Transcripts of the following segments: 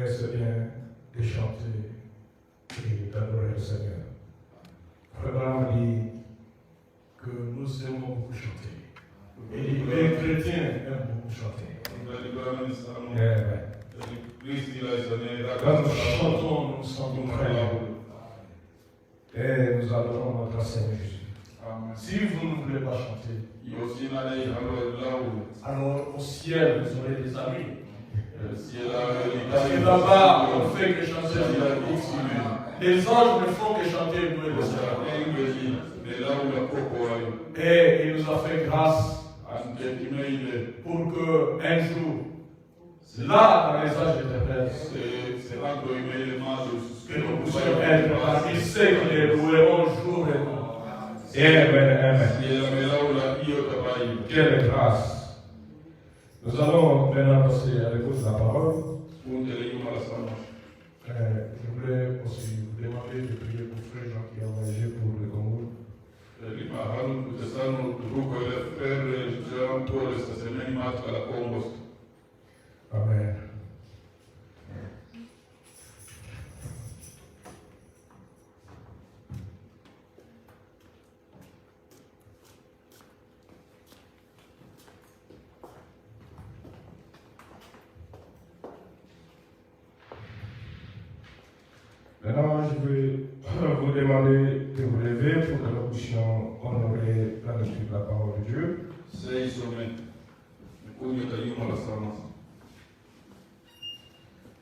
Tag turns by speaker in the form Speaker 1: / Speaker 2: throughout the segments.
Speaker 1: c'est bien de chanter et d'adorer le Seigneur. Vraiment dit que nous aimons beaucoup chanter. Et les chrétiens aiment beaucoup chanter. Quand nous chantons, nous sentons très bien. Et nous adorons notre Seigneur Jésus. Si vous ne voulez pas chanter, alors au ciel, vous aurez des amis. Parce que là-bas, on ne fait que chanter. Les anges ne font que chanter nous et le Seigneur. Et il nous a fait grâce pour qu'un jour, là, dans les âges éternels, que nous puissions être là. Il sait qu'il est loué un jour et non. Amen, amen. Quelle grâce. Nous allons maintenant passer à l'écoute de la parole. Je voulais aussi vous demander de prier pour frère Jean qui a voyagé pour le Congo. Amen. Maintenant, je vais vous demander de vous lever pour que nous puissions honorer la lecture de la parole de Dieu.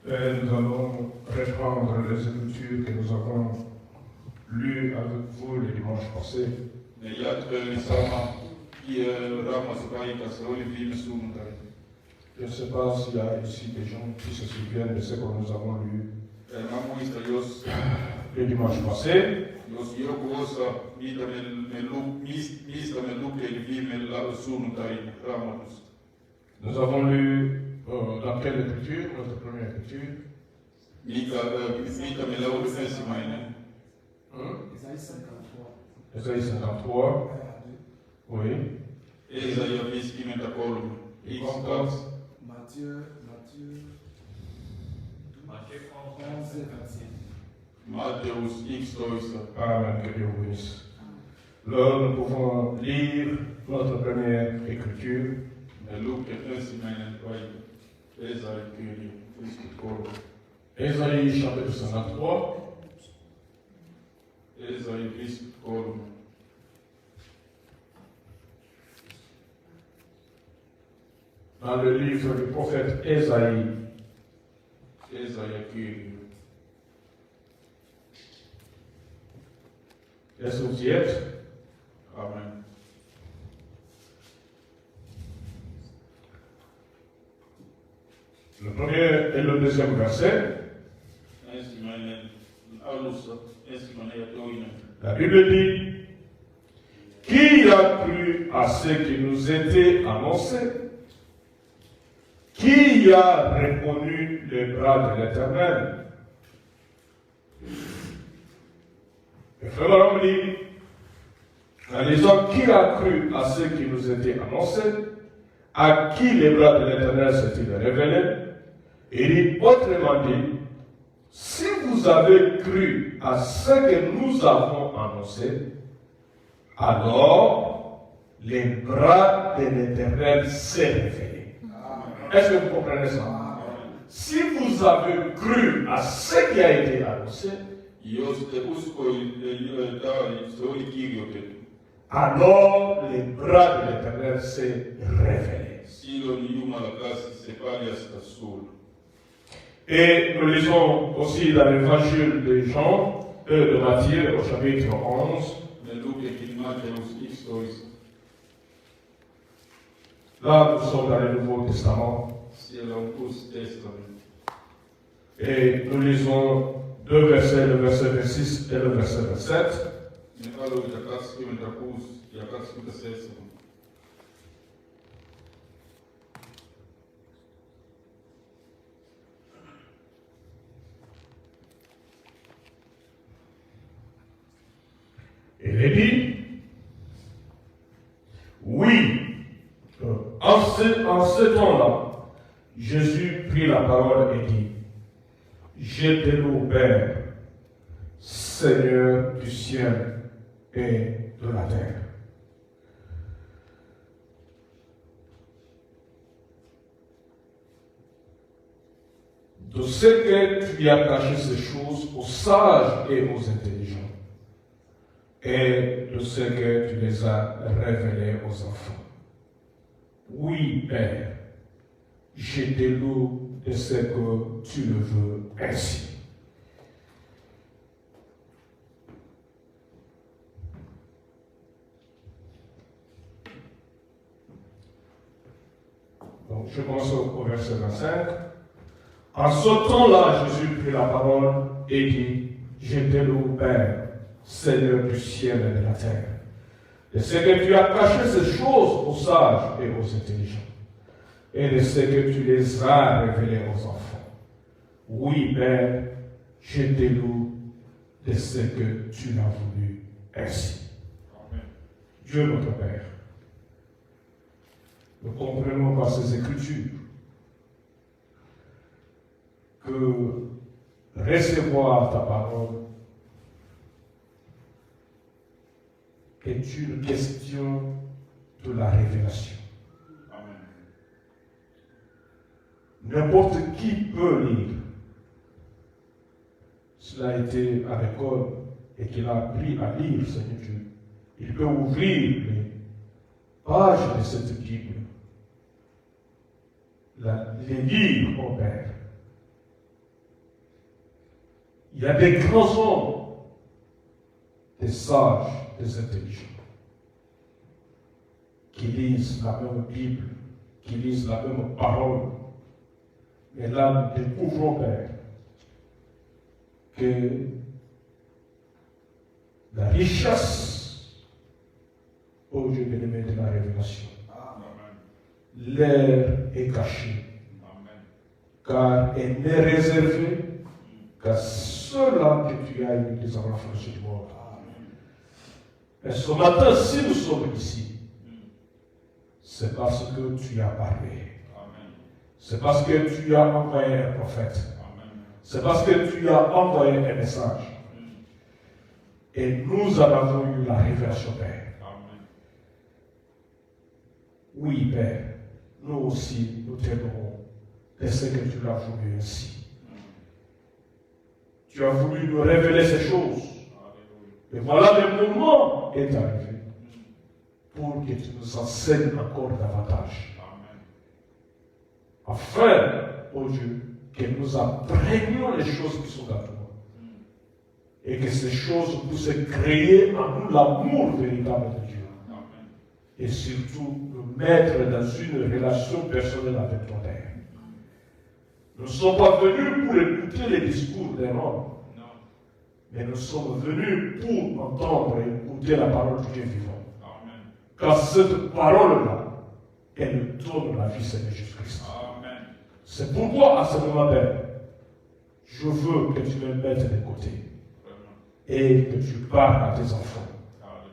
Speaker 1: Et nous allons reprendre les écritures que nous avons lues avec vous le dimanche passé. Je ne sais pas s'il y a ici des gens qui se souviennent de ce que nous avons lu le dimanche passé. Nous avons lu dans quelle écriture, notre première écriture? Ésaïe 53. Oui.
Speaker 2: Ésaïe
Speaker 3: Matthieu 11 et 25.
Speaker 1: Amen, que Dieu vous bénisse. Là, nous pouvons lire notre première écriture. Ésaïe chapitre 53. Dans le livre du prophète Ésaïe. Est-ce que vous y êtes?
Speaker 2: Amen.
Speaker 1: Le premier et le deuxième verset. La Bible dit: qui a cru à ce qui nous était annoncé? Qui a reconnu les bras de l'Éternel? Le frère Maram dit, en disant qui a cru à ce qui nous était annoncé, à qui les bras de l'Éternel s'est-il révélé? Il dit autrement dit, si vous avez cru à ce que nous avons annoncé, alors les bras de l'Éternel s'est révélé. Est-ce que vous comprenez ça? Si vous avez cru à ce qui a été annoncé, alors les bras de l'Éternel s'est révélé. Et nous lisons aussi dans l'évangile de Jean, de Matthieu, au chapitre 11. Là, nous sommes dans le Nouveau Testament. Et nous lisons deux versets, le verset 26 et le verset 27. Il est dit, oui, en ce temps-là, Jésus prit la parole et dit, Je te loue, Père, Seigneur du ciel et de la terre. De ce que tu as caché ces choses aux sages et aux intelligents, et de ce que tu les as révélées aux enfants. Oui, Père, je te loue de ce que tu le veux ainsi. Donc, je commence au verset 25. En ce temps-là, Jésus prit la parole et dit, je te loue, Père, Seigneur du ciel et de la terre, de ce que tu as caché ces choses aux sages et aux intelligents, et de ce que tu les as révélées aux enfants. Oui, Père, je te loue de ce que tu l'as voulu ainsi. Amen. Dieu notre Père, nous comprenons par ces Écritures que recevoir ta parole est une question de la révélation. Amen. N'importe qui peut lire. S'il a été à l'école et qu'il a appris à lire, Seigneur Dieu, il peut ouvrir les pages de cette Bible, les lire, mon Père. Il y a des grands hommes, des sages, des intelligents, qui lisent la même Bible, qui lisent la même parole. Mais là, nous découvrons, Père, que la richesse, ô Dieu bien-aimé, de la révélation, l'air est caché, car elle n'est réservée qu'à ceux-là que tu as eu des enfants du monde. Et ce matin, si nous sommes ici, c'est parce que tu as parlé. C'est parce que tu as envoyé un prophète. C'est parce que tu as envoyé un message. Et nous en avons eu la révélation, Père. Oui, Père, nous aussi, nous t'aimerons de ce que tu l'as voulu ainsi. Tu as voulu nous révéler ces choses. Et voilà, le moment est arrivé pour que tu nous enseignes encore davantage. Afin, ô Dieu, que nous apprenions les choses qui sont à toi. Et que ces choses puissent créer en nous l'amour véritable de Dieu. Et surtout, nous mettre dans une relation personnelle avec ton Père. Nous ne sommes pas venus pour écouter les discours d'un homme. Mais nous sommes venus pour entendre et écouter la parole du Dieu vivant. Amen. Car cette parole-là, elle donne la vie, Seigneur Jésus-Christ. C'est pourquoi, à ce moment, Père, je veux que tu me mettes de côté. Et que tu parles à tes enfants.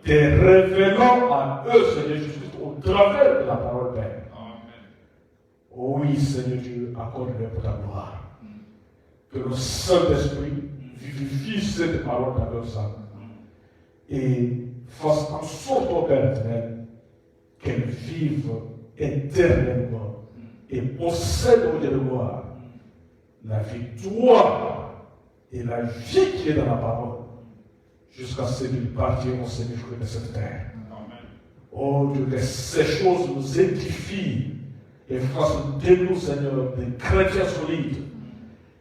Speaker 1: Te révélant à eux, Seigneur Jésus-Christ, au travers de la parole, Père. Oh oui, Seigneur Dieu, accorde-leur pour ta gloire. Que le Saint-Esprit vivifie cette parole dans leurs âmes et fasse en sorte, au Père éternel, qu'elles vivent éternellement et possèdent au Dieu de gloire la victoire et la vie qui est dans la parole jusqu'à ce qu'ils partiront, Seigneur, de cette terre. Oh Dieu, que ces choses nous édifient et fassent de nous, Seigneur, des chrétiens solides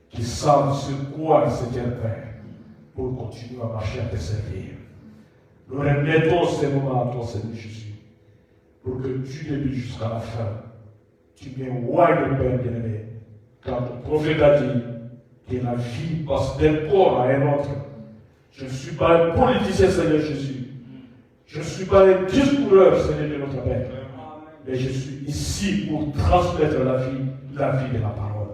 Speaker 1: qui savent sur quoi ils se tiennent, Père, pour continuer à marcher, à te servir. Nous remettons ces moments à toi, Seigneur Jésus, pour que du début jusqu'à la fin, tu m'aies ouaille le Père bien-aimé, car ton prophète a dit que la vie passe d'un corps à un autre. Je ne suis pas un politicien, Seigneur Jésus. Je ne suis pas un discoureur, Seigneur de notre Père. Mais je suis ici pour transmettre la vie de la parole.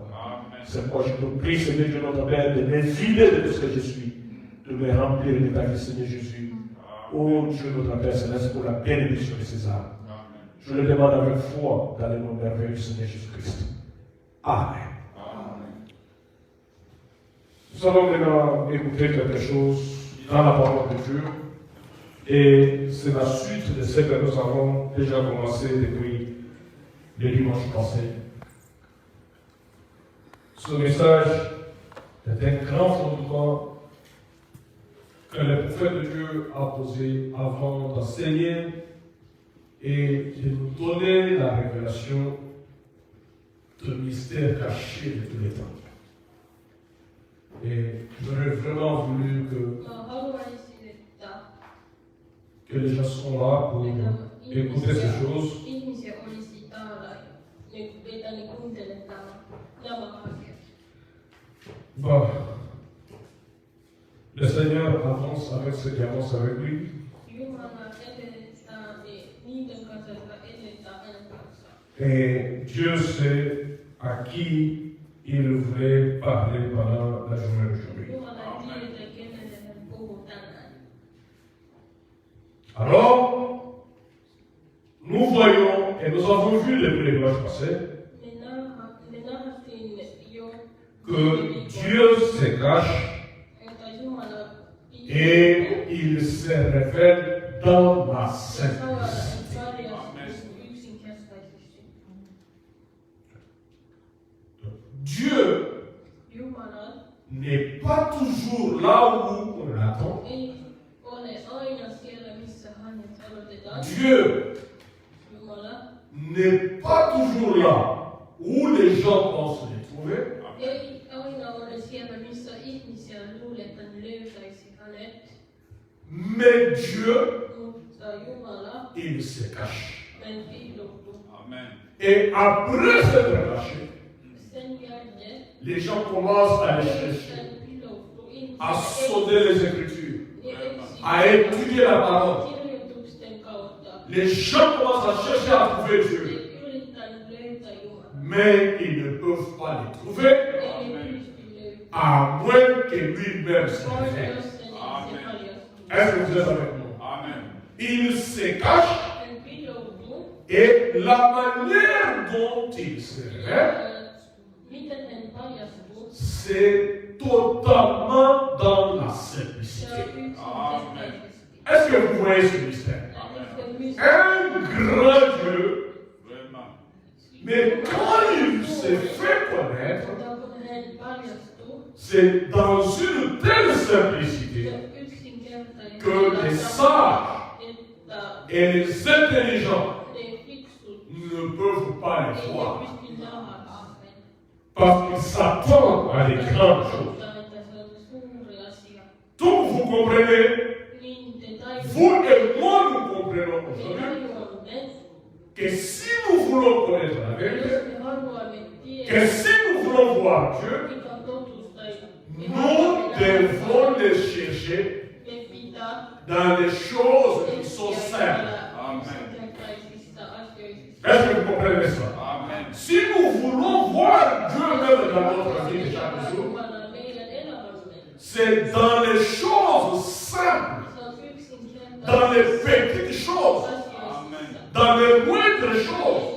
Speaker 1: C'est pourquoi je te prie, Seigneur Dieu notre Père, de me vider de tout ce que je suis, de me remplir de ta vie, Seigneur Jésus. Oh Dieu notre Père Céleste, pour la bénédiction de César. Je le demande avec foi dans le nom merveilleux du Seigneur Jésus-Christ. Amen. Nous allons maintenant écouter quelque chose dans la parole de Dieu. Et c'est la suite de ce que nous avons déjà commencé depuis le dimanche passé. Ce message est un grand fondement que le prophète de Dieu a posé avant d'enseigner et de nous donner la révélation de mystères cachés de tous les temps. Et j'aurais vraiment voulu que les gens soient là pour écouter ces choses. Bon, le Seigneur avance avec ceux qui avancent avec lui. Et Dieu sait à qui il voulait parler pendant la journée d'aujourd'hui. Alors, nous voyons, et nous avons vu depuis les dimanches passés, que Dieu se cache et il se révèle dans la simplicité. Dieu n'est pas toujours là où on l'attend. Dieu n'est pas toujours là où les gens pensent les trouver. Mais Dieu, il se cache.
Speaker 2: Amen.
Speaker 1: Et après s'être caché, les gens commencent à les chercher, à sonner les Écritures, à étudier la parole. Les gens commencent à chercher à trouver Dieu, mais ils ne peuvent pas les trouver, à moins que lui-même se révèle. Est-ce que vous êtes avec nous?
Speaker 2: Amen.
Speaker 1: Il se cache, et la manière dont il se révèle, c'est totalement dans la simplicité.
Speaker 2: Amen.
Speaker 1: Est-ce que vous voyez ce mystère? Un grand Dieu,
Speaker 2: Vraiment.
Speaker 1: mais quand il se fait connaître, c'est dans une telle simplicité que les sages et les intelligents ne peuvent pas les voir. Parce qu'ils s'attendent à des grandes choses. Donc vous comprenez, vous et moi nous comprenons aujourd'hui que si nous voulons connaître la vérité, que si nous voulons voir Dieu, nous devons les chercher dans les choses qui sont simples.
Speaker 2: Amen.
Speaker 1: Est-ce que vous comprenez ça?
Speaker 2: Amen.
Speaker 1: Si nous voulons voir Dieu même dans notre vie de chaque jour, c'est dans les choses simples, dans les petites choses, dans les moindres choses,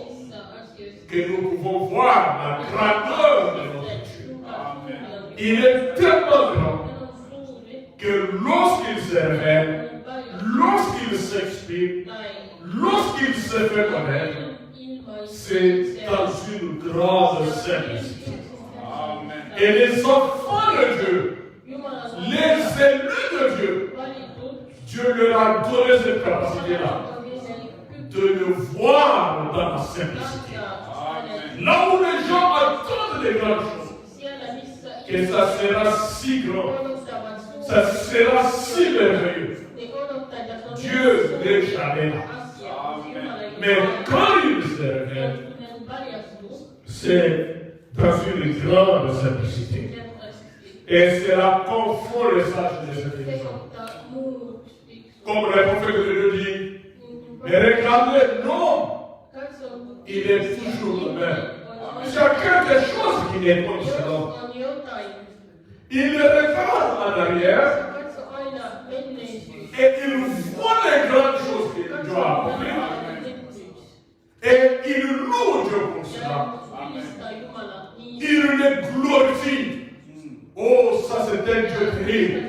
Speaker 1: que nous pouvons voir la grandeur de notre Dieu.
Speaker 2: Amen.
Speaker 1: Il est tellement grand que lorsqu'il se révèle, lorsqu'il s'exprime, lorsqu'il se fait connaître, c'est dans une grande simplicité.
Speaker 2: Amen.
Speaker 1: Et les enfants de Dieu, les élus de Dieu, Dieu leur a donné cette capacité-là de le voir dans la simplicité.
Speaker 2: Amen.
Speaker 1: Là où les gens attendent des grandes choses, que ça sera si grand, ça sera si merveilleux. Dieu n'est jamais là. Mais quand il se révèle, c'est dans une grande simplicité. Et cela confond les sages des intelligents. Comme le prophète de Dieu dit, mais regardez, non, il est toujours le même. Il y a quelque chose qui n'est pas différent. Il regarde en arrière et il voit les grandes choses qu'il doit accomplir. Et il loue Dieu pour cela. Il le glorifie. Oh, ça c'était Dieu terrible.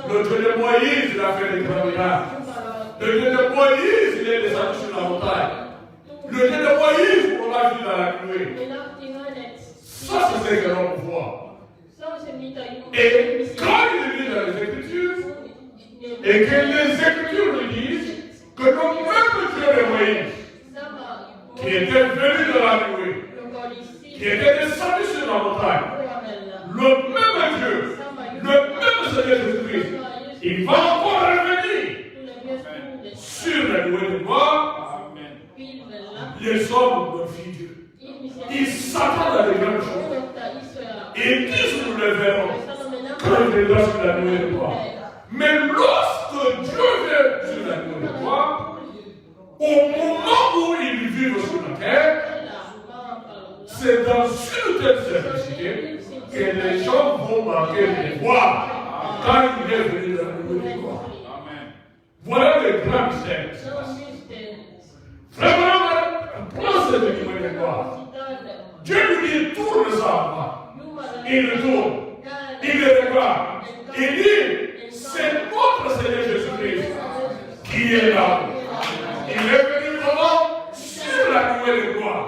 Speaker 1: Le Dieu de Moïse, il a fait des grands miracles. Le Dieu de Moïse, il est descendu sur la montagne. Le Dieu de Moïse, on l'a vu dans la nuée. Ça, c'est ce que l'on voit. Et quand il lit dans les Écritures, et que les Écritures lui disent que le même Dieu de Moïse, qui était venu dans la nuée, qui était descendu sur la montagne, le même Dieu, le même Seigneur Jésus-Christ, il va encore revenir sur la nuée de gloire. Les hommes de filles Dieu, ils s'attendent à des grandes choses. Ils disent nous le verrons quand il viendra sur la nuée de gloire. Mais lorsque Dieu vient sur la nuée de gloire, au moment où ils vivent sur la terre, c'est dans une telle simplicité que les gens vont manquer de voir quand il est venu dans la nuée de gloire. Voilà le grand mystère. Vraiment, prends cette nuée de gloire. Dieu lui dit, tourne ça à moi. Il le tourne. Il le regarde. Il dit, c'est notre Seigneur Jésus-Christ qui est là. Il est venu comment? Sur la nuée de gloire.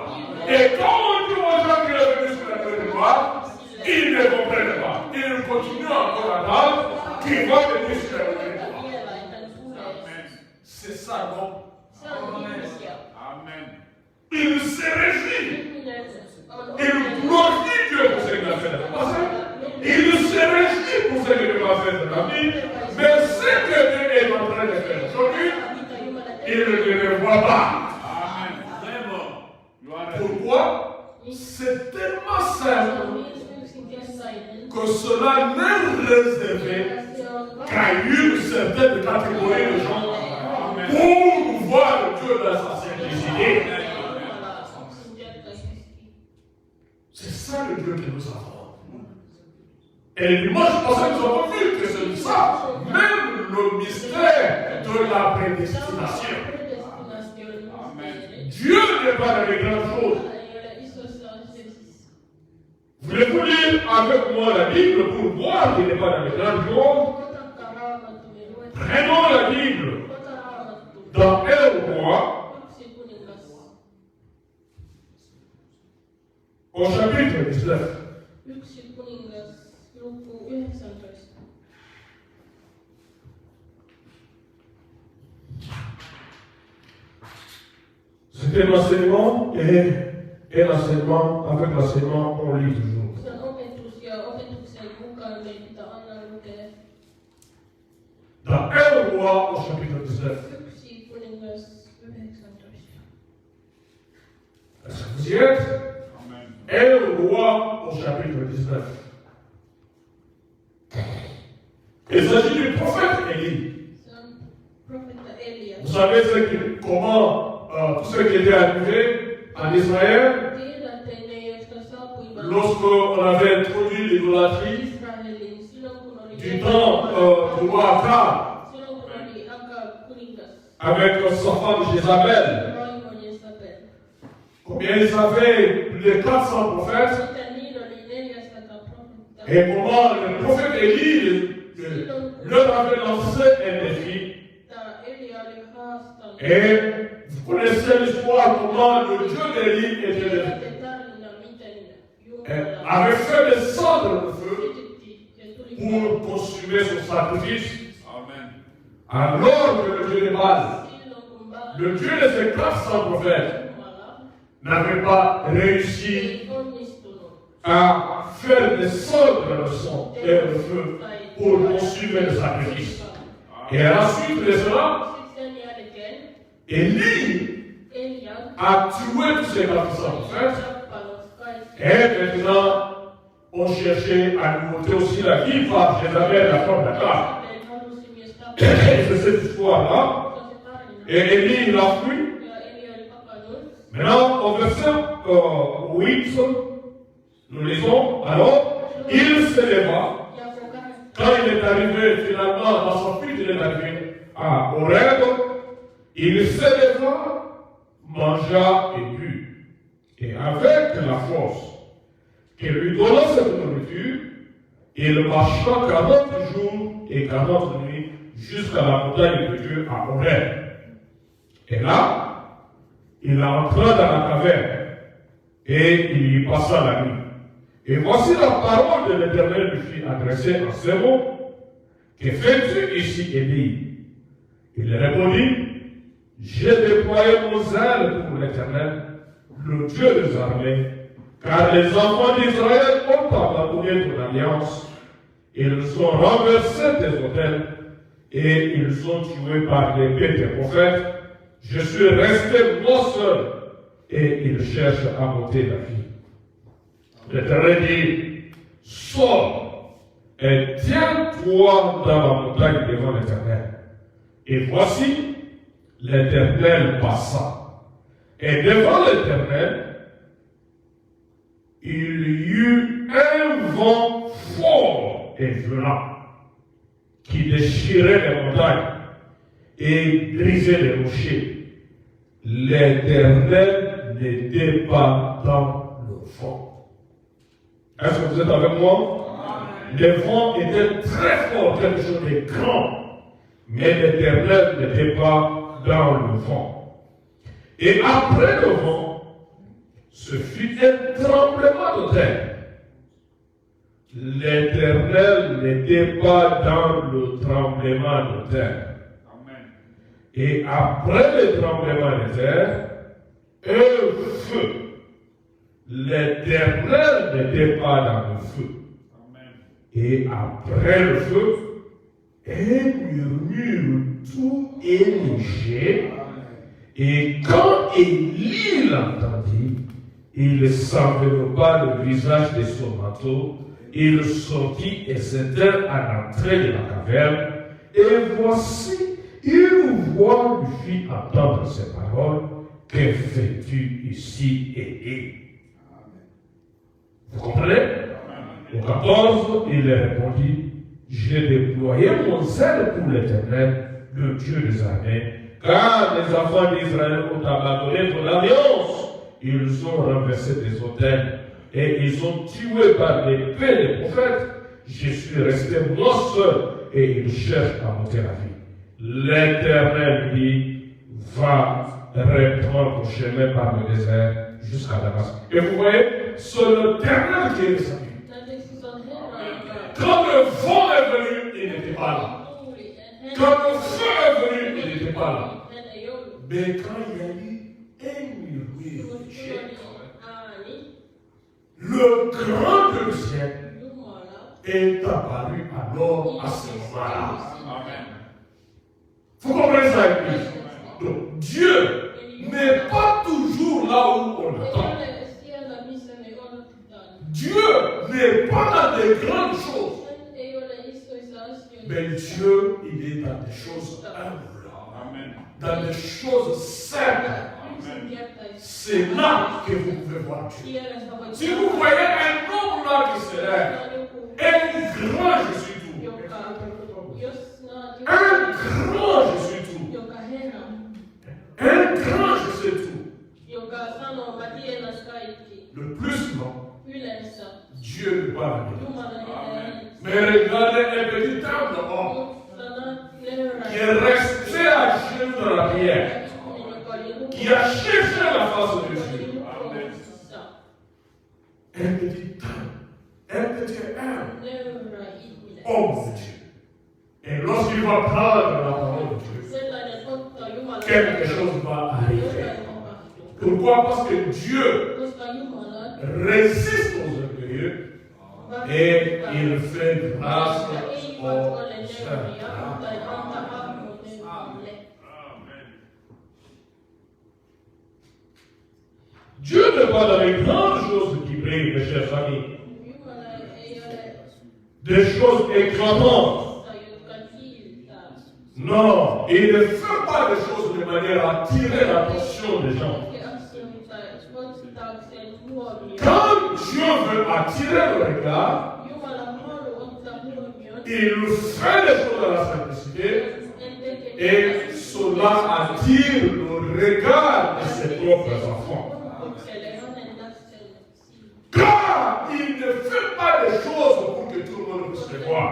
Speaker 1: Et quand on dit aux gens qu'il est venu sur la nuée de gloire, ils ne comprennent pas. Ils continuent encore à attendre qu'il va venir sur la nuée de gloire. C'est ça, non? Amen. Il se réjouit. Il glorifie Dieu pour ce qu'il a fait dans le passé. Il se réjouit pour ce qu'il va faire dans la vie. Mais ce que Dieu est en train de faire aujourd'hui, il ne le voit pas. Pourquoi? C'est tellement simple que cela n'est réservé qu'à une certaine catégorie de gens pour voir Dieu dans sa simplicité. C'est ça le Dieu que nous avons. Et dimanche passé, nous avons vu que c'est ça, même le mystère de la prédestination. Dieu n'est pas dans les grandes choses. Voulez-vous lire avec moi la Bible pour voir qu'il n'est pas dans les grandes choses? Prenons la Bible dans 1 Roi, au chapitre 19. C'est un enseignement et un enseignement, avec l'enseignement, on lit toujours. Dans 1 Roi, au chapitre 19. Est-ce que vous y êtes? 1 Roi, au chapitre 19. Il s'agit du prophète Élie. Vous savez comment tout ce qui était arrivé en Israël lorsqu'on avait introduit l'idolâtrie du temps du roi Akab avec sa femme Jézabel. Combien ils avaient plus de 400 prophètes. Et comment le prophète Élie leur avait lancé un défi. Et vous connaissez l'histoire comment le Dieu d'Élie avait fait descendre le feu pour consumer son sacrifice. Alors que le Dieu de Baal, le Dieu de ces 400 prophètes, n'avait pas réussi à faire descendre le sang et le feu pour consumer le sacrifice. Et à la suite de cela, Élie a tué tous ces 400 prophètes. Et maintenant, on cherchait à lui monter aussi la vie par Jézabel, la femme d'Akab. C'est cette histoire-là. Et Élie, il a fui. Maintenant, au verset 8, nous lisons, alors, il se leva. Quand il est arrivé, finalement, dans son fuite, il est arrivé à Horeb. Il se leva, mangea et but. Et avec la force que lui donna cette nourriture, Il marcha 40 jours et 40 nuits jusqu'à la montagne de Dieu à Horeb. Et là, il entra dans la caverne et il y passa la nuit. Et voici la parole de l'Éternel lui fut adressée en ces mots. Que fais-tu ici, Élie? Il répondit, j'ai déployé mon zèle pour l'Éternel, le Dieu des armées, car les enfants d'Israël ont abandonné ton alliance. Ils ont renversé tes autels et ils ont tué par l'épée tes prophètes. Je suis resté moi seul et ils cherchent à m'ôter la vie. L'Éternel dit, sors et tiens-toi dans la montagne devant l'Éternel. Et voici, l'Éternel passa. Et devant l'Éternel, il y eut un vent fort et violent qui déchirait les montagnes et brisait les rochers. L'Éternel n'était pas dans le vent. Est-ce que vous êtes avec moi? Le vent était très fort, quelque chose de grand, mais l'Éternel n'était pas dans le vent. Et après le vent, ce fut un tremblement de terre. L'Éternel n'était pas dans le tremblement de terre.
Speaker 2: Amen.
Speaker 1: Et après le tremblement de terre, un feu. L'Éternel n'était pas dans le feu.
Speaker 2: Amen.
Speaker 1: Et après le feu, un murmure tout léger. Et quand Élie l'entendit, il s'enveloppa le visage de son manteau, il sortit et s'éteint à l'entrée de la caverne. Et voici, une voix lui fit entendre ces paroles. Que fais-tu ici, Élie? Vous comprenez? Au 14, il répondit, j'ai déployé mon zèle pour l'Éternel, le Dieu des armées, car les enfants d'Israël ont abandonné ton alliance. Ils ont renversé des autels et ils ont tué par l'épée des prophètes. Je suis resté moi seul et ils cherchent à m'ôter la vie. L'Éternel dit, va reprendre ton chemin par le désert jusqu'à Damas. Et vous voyez, c'est l'Éternel qui est descendu. Quand le vent est venu, il n'était pas là. Quand le feu est venu, il n'était pas là. Mais quand il y a eu un murmure, le grand Dieu du ciel est apparu alors à ce moment-là.
Speaker 2: Amen.
Speaker 1: Vous comprenez ça, Église? Donc, Dieu n'est pas toujours là où on l'attend. Dieu n'est pas dans des grandes choses. Mais Dieu, il est dans des choses humbles.
Speaker 2: Amen.
Speaker 1: Dans des choses simples.
Speaker 2: Amen.
Speaker 1: C'est là que vous pouvez voir Dieu. Si vous voyez un homme là qui se lève, un grand je suis tout. Un grand je suis tout. Un grand je sais tout. Le plus non. Dieu ne parle pas. Mais regardez un petit temple homme qui est resté à genoux dans la prière, qui a cherché la face de Dieu. Un petit temple, un petit homme de Dieu. Et lorsqu'il va prendre la parole de Dieu, quelque chose va arriver. Pourquoi? Parce que Dieu résiste aux orgueilleux et il fait grâce aux saints. Dieu n'est pas dans les grandes choses qui brillent, mes chers amis. Des choses éclatantes. Non, il ne fait pas des choses de manière à attirer l'attention des gens. Quand Dieu veut attirer le regard, il fait les choses dans la simplicité et cela attire le regard de ses propres enfants. Car il ne fait pas des choses pour que tout le monde foi.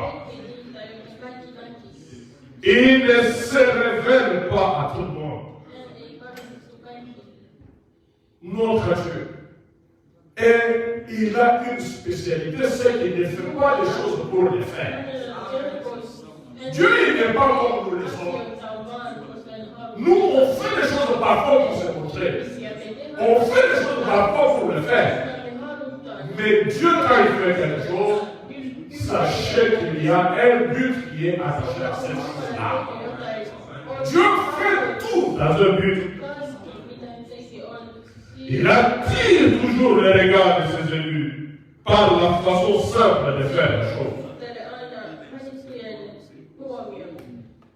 Speaker 1: Il ne se révèle pas à tout le monde. Notre Dieu. Et il a une spécialité, c'est qu'il ne fait pas des choses pour les faire. Dieu, il n'est pas comme nous les hommes. Nous, on fait des choses parfois pour se montrer. On fait des choses parfois pour le faire. Mais Dieu, quand il fait quelque chose, sachez qu'il y a un but qui est attaché à cette chose-là. Dieu fait tout dans un but. Il attire toujours les regards de ses élus par la façon simple de faire les choses.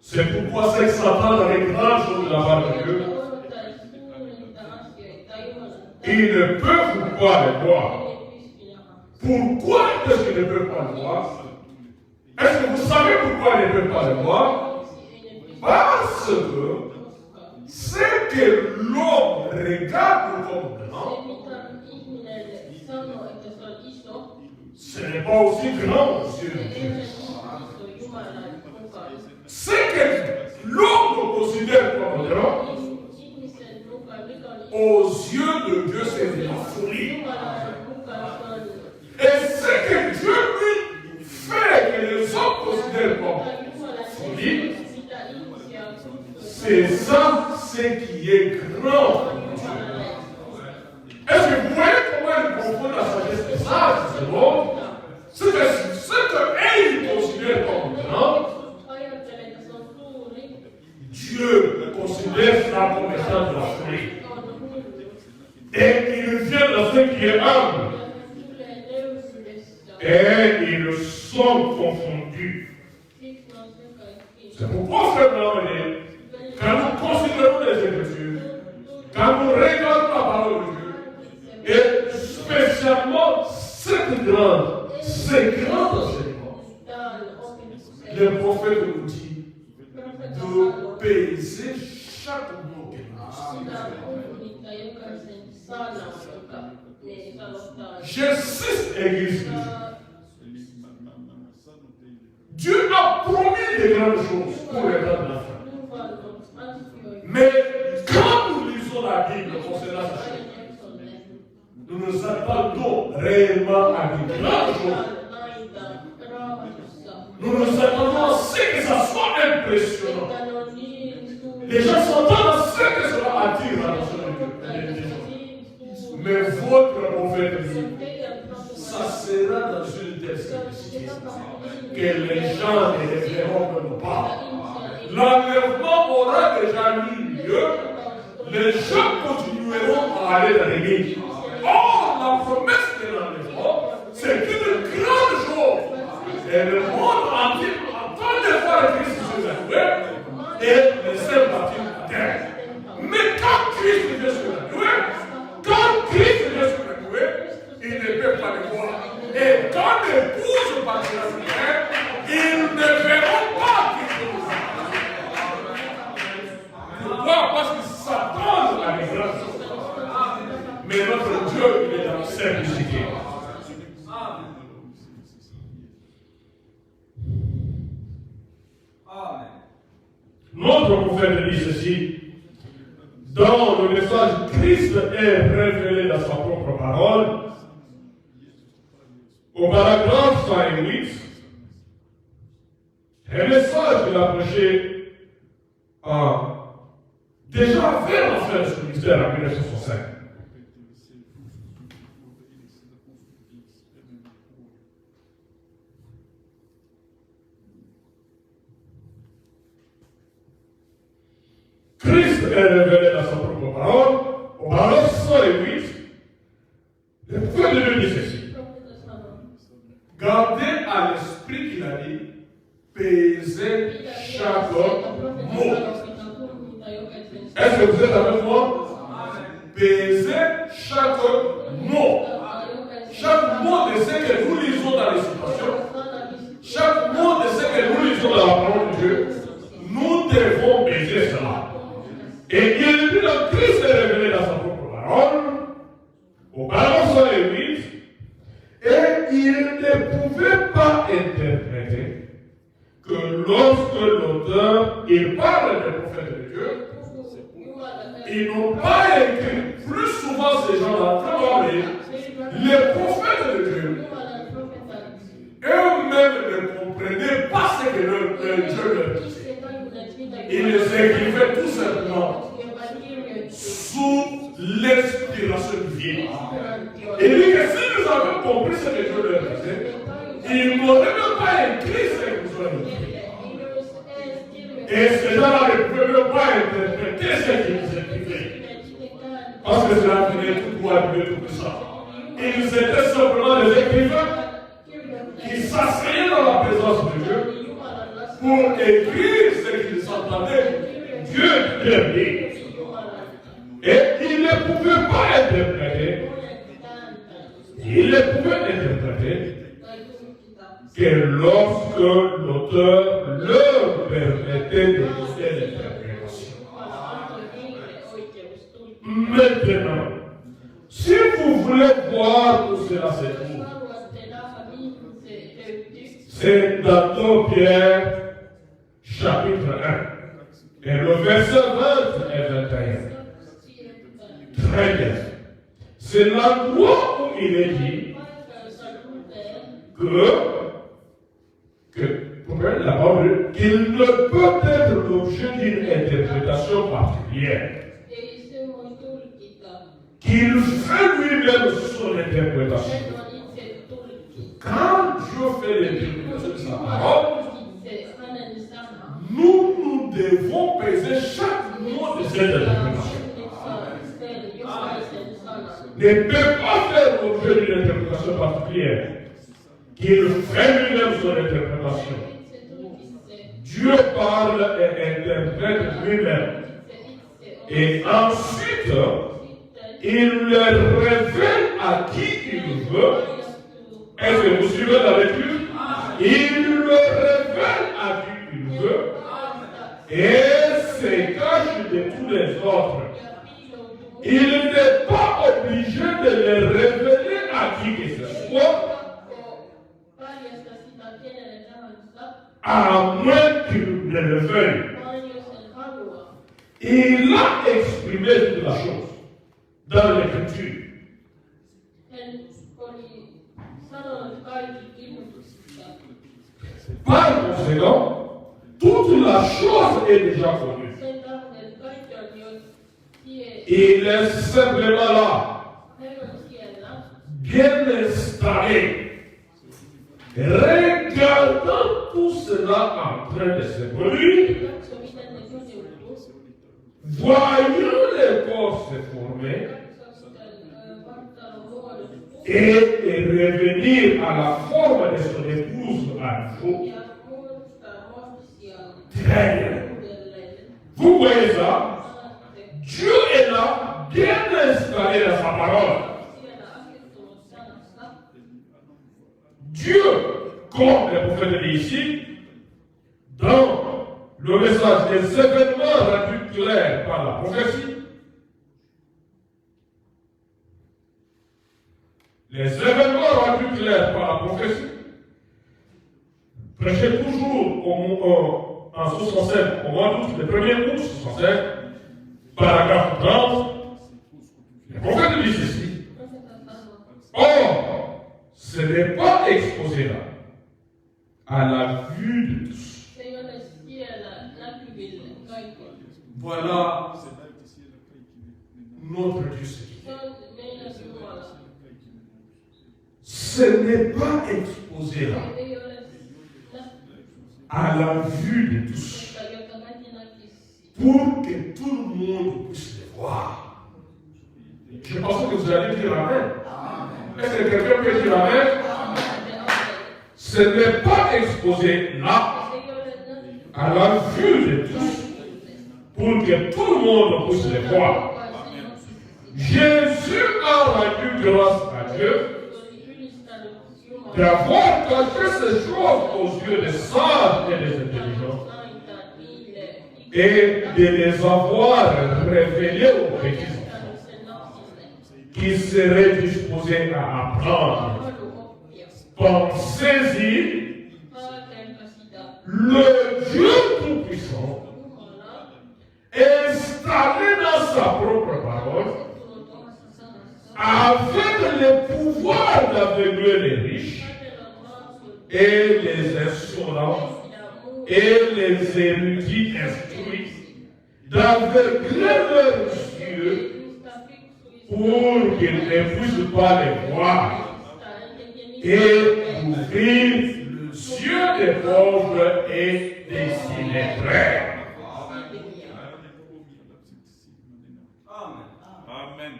Speaker 1: C'est pourquoi c'est que Satan dans les grandes choses de la part de Dieu, il ne peut pas les voir. Pourquoi est-ce qu'il ne peut pas le voir? Est-ce que vous savez pourquoi il ne peut pas le voir? Parce que c'est que l'homme regarde comme grand, ce n'est pas aussi grand aux yeux de Dieu. C'est que l'homme considère comme grand, aux yeux de Dieu, c'est de la folie. Et ce que Dieu lui fait que les hommes considèrent comme folie, c'est ça, ce qui est grand. Est-ce que vous voyez comment il confond la sagesse des sages, c'est bon? Ce que il considère comme grand, Dieu le considère ça comme étant de la folie. Et il vient dans ce qui est humble. Et ils sont confondus. C'est pourquoi, frère Blanc, quand nous considérons les Écritures, quand nous regardons la parole de Dieu, et spécialement cette grande, ces grands enseignements, le prophète nous dit de peser chaque mot qu'il dit. J'ai 6 églises. Dieu a promis des grandes choses pour les grandes enfants. Mais quand nous lisons la Bible concernant ça, nous nous attendons réellement à des grandes choses. Nous nous attendons à ce que ça soit impressionnant. Les gens s'entendent à ce que cela attire l'attention de Dieu. Mais votre prophète dit, ça sera dans une telle simplicité que les gens ne les verront même pas. L'enlèvement aura déjà eu lieu, les gens continueront à aller dans l'église. Or, la promesse de l'enlèvement, c'est une grande chose. Et le monde entier attend de voir le Christ sur la terre et les saints bâtis la terre. Mais quand Christ vient sur la terre, il ne peut pas le voir. Et quand l'épouse partira sur la terre, ils ne verront pas Christ. Pourquoi? Parce qu'ils s'attendent à des grandes choses. Mais notre Dieu, il est dans la simplicité. Notre prophète dit ceci. Dans le message, Christ est révélé dans sa propre parole. Au paragraphe 108, un message qu'il a prêché déjà vers la fin de ce ministère en 1965. Christ est révélé dans sa propre parole. Au paragraphe 108, le prophète de Dieu dit ceci. Gardez à l'esprit qu'il a dit, pesez chaque mot. Est-ce que vous êtes avec moi? Pesez chaque mot. Chaque mot de ce que nous lisons dans les situations, chaque mot de ce que nous lisons dans la parole de Dieu, nous devons peser cela. Et il dit que Christ est révélé dans sa propre parole, au paragraphe 108, et il ne pouvait pas interpréter que lorsque l'auteur, il parle des prophètes de Dieu, ils n'ont pas écrit, plus souvent ces gens-là, les prophètes de Dieu, eux-mêmes ne comprenaient pas ce que Dieu leur disait. Ils les écrivaient tout simplement sous l'inspiration divine. Il dit que si nous avions compris ce que Dieu leur disait, ils n'auraient même pas écrit ce que nous avons écrit. Et ces gens-là ne pouvaient même pas interpréter ce qu'ils écrivaient. Parce que cela venait tout droit de Dieu, tout ça. Ils étaient simplement des écrivains qui s'asseyaient dans la présence de Dieu pour écrire ce qu'ils entendaient Dieu leur dire. Et ils ne pouvaient pas interpréter. Ils ne pouvaient interpréter que lorsque l'auteur leur permettait de donner l'interprétation. Maintenant, si vous voulez voir où cela se trouve, c'est dans 2 Pierre, chapitre 1, et le verset 20 et 21. Très bien. C'est l'endroit où il est dit la parole, qu'il ne peut être l'objet d'une interprétation particulière. Qu'il fait lui-même son interprétation. Quand Dieu fait l'interprétation de sa parole, nous devons peser chaque mot de cette interprétation. Ne peut pas faire l'objet d'une interprétation particulière. Qu'il fait lui-même son interprétation. Dieu parle et interprète lui-même. Et ensuite, il le révèle à qui il veut. Est-ce que vous suivez la lecture? Il le révèle à qui il veut. Et se cache de tous les autres. Il n'est pas obligé de les révéler à qui que ce soit, à moins qu'il ne le veuille. Il a exprimé toute la chose dans l'écriture. Par conséquent, toute la chose est déjà connue. Il est simplement là, bien installé, regardant tout cela en train de se produire, voyant les corps se former et revenir à la forme de son épouse à nouveau. Très bien. Vous voyez ça? Dieu est là, bien installé dans sa parole. Dieu, comme le prophète dit ici, dans le message des événements rendus clairs par la prophétie, les événements rendus clairs par la prophétie, prêchez toujours en 65, au mois d'août, le 1er août 65, paragraphe 30, le prophète dit ceci. Or, ce n'est pas exposé là, à la vue de tous. Voilà notre Dieu. Ce n'est pas exposé là, à la vue de tous, pour que tout le monde puisse le voir. Je pense que vous allez dire Amen. Est-ce que quelqu'un peut dire Amen? Ce n'est pas exposé là, à la vue de tous, pour que tout le monde puisse le voir. Jésus a rendu grâce à Dieu d'avoir caché ces choses aux yeux des sages et des intelligents et de les avoir révélées aux petits enfants qui seraient disposés à apprendre Pensez-y, le Dieu Tout-Puissant, installé dans sa propre parole, avec le pouvoir d'aveugler les riches et les insolents et les érudits instruits, d'aveugler leurs yeux pour qu'ils ne puissent pas les voir et d'ouvrir les yeux des pauvres et des illettrés.
Speaker 2: Amen.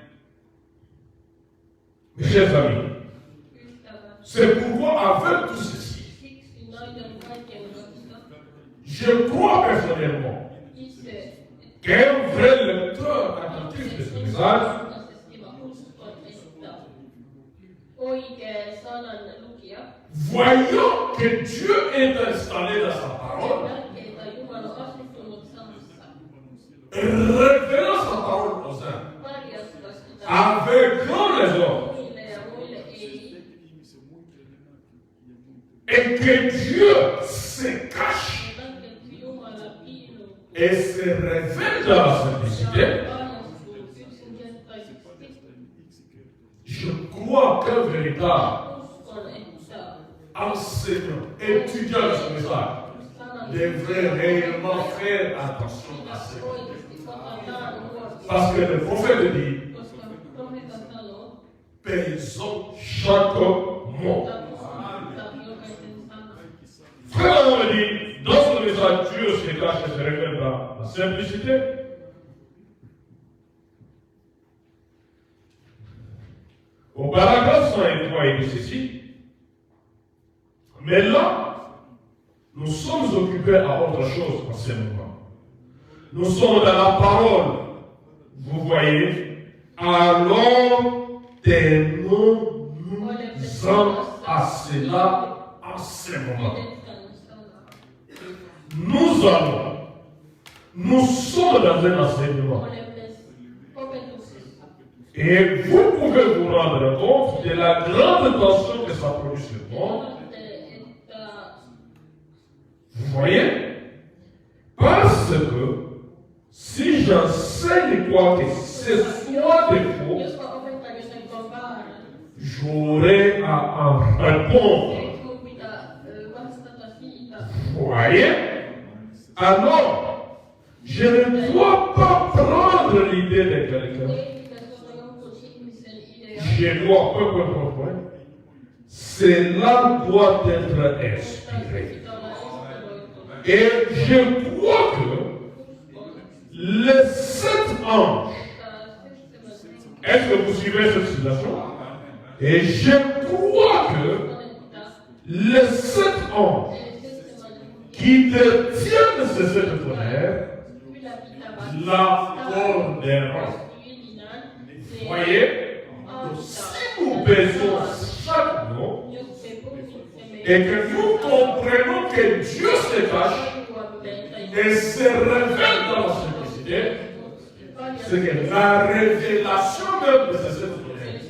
Speaker 1: Mes chers amis, c'est pourquoi avec tout ceci, je crois personnellement qu'un vrai lecteur attentif de ce message voyant que Dieu est installé dans sa parole, révélant sa parole aux uns, aveuglant les autres, et que Dieu se cache et se révèle dans la simplicité, je crois qu'un véritable enseignant, étudiant de ce message, devrait réellement faire attention à ce qu'il dit. Parce que le prophète dit, pesons chaque mot. Frère, on me dit, dans ce message, Dieu se cache et se révèle dans la simplicité. Au paragraphe 103, il dit ceci. Mais là, nous sommes occupés à autre chose en ce moment. Nous sommes dans la parole. Vous voyez, alors tenons-nous à cela en ce moment. Nous sommes dans un enseignement. Et vous pouvez vous rendre compte de la grande tension que ça produit sur le monde. Vous voyez? Parce que si j'enseigne quoi que ce soit de faux, j'aurai à en répondre. Vous voyez? Alors, je ne dois pas prendre l'idée de quelqu'un. Je dois, cela doit être inspiré. Et je crois que les 7 anges, est-ce que vous suivez cette situation? Et je crois que les 7 anges qui détiennent ces 7 tonnerres la ordonneront. Vous voyez? Si nous baisons chaque mot et que nous comprenons que Dieu se cache et se révèle dans la simplicité, c'est que la révélation même de ces 7 tonnerres,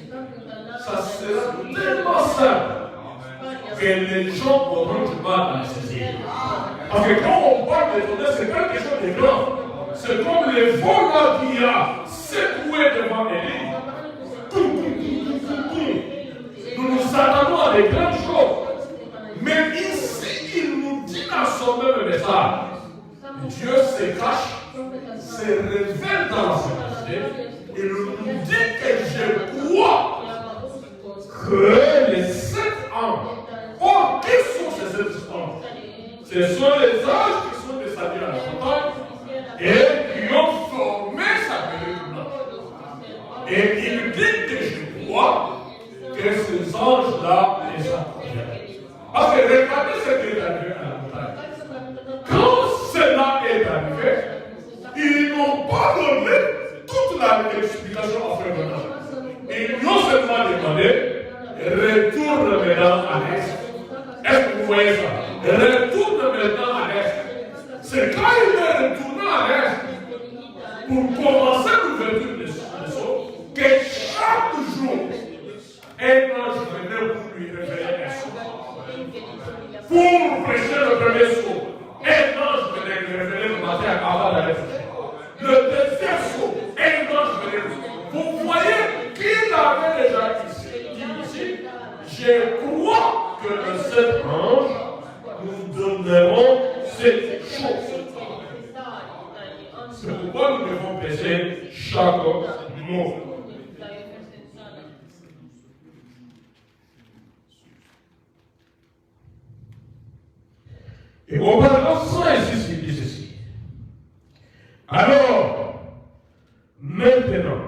Speaker 1: ça sera tellement simple que les gens auront du mal à le saisir. Parce que quand on parle de tonnerre, c'est quelque chose de grand. C'est comme le vol qui a secoué devant Élie. Nous nous attendons à des grandes choses. Mais ici, il nous dit dans son même message, Dieu se cache, se révèle dans la simplicité. Il nous dit que je crois que les 7 anges, oh, qui sont ces 7 anges? Ce sont les anges qui sont descendus à la montagne et qui ont formé sa pellicule. Et il dit que je crois que ces anges-là les accompagnent. Parce que regardez ce qui est arrivé à la montagne. Quand cela est arrivé, ils n'ont pas donné toute la explication à Frère Bernard. Ils lui ont seulement demandé, retourne maintenant à l'Est. Est-ce que vous voyez ça? Retourne maintenant à l'Est. C'est quand il est retourné à l'Est, pour commencer l'ouverture des sceaux, que chaque jour, un ange venait pour lui révéler un sceau. crois que de cet ange, nous donnerons cette chose. C'est pourquoi nous devons peser chaque mot. Et au paragraphe 106, il dit ceci. Alors, maintenant,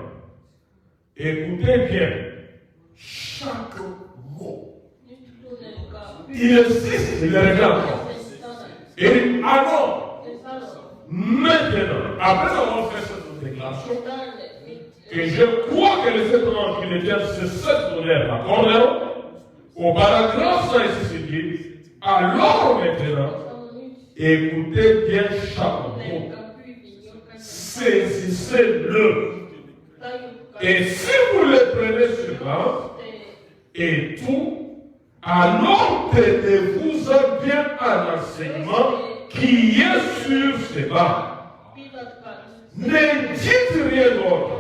Speaker 1: écoutez bien chaque mot. Il insiste, il regarde. Et alors, maintenant, après avoir fait cette déclaration, et je crois que les êtres anges qui détiennent ces 7 tonnerres l'accorderont, au paragraphe 106, il dit, alors maintenant, écoutez bien chaque mot. Saisissez-le. Et si vous le prenez sur l'âme et tout, alors tenez-vous bien à l'enseignement qui est sur ces bancs. Ne dites rien d'autre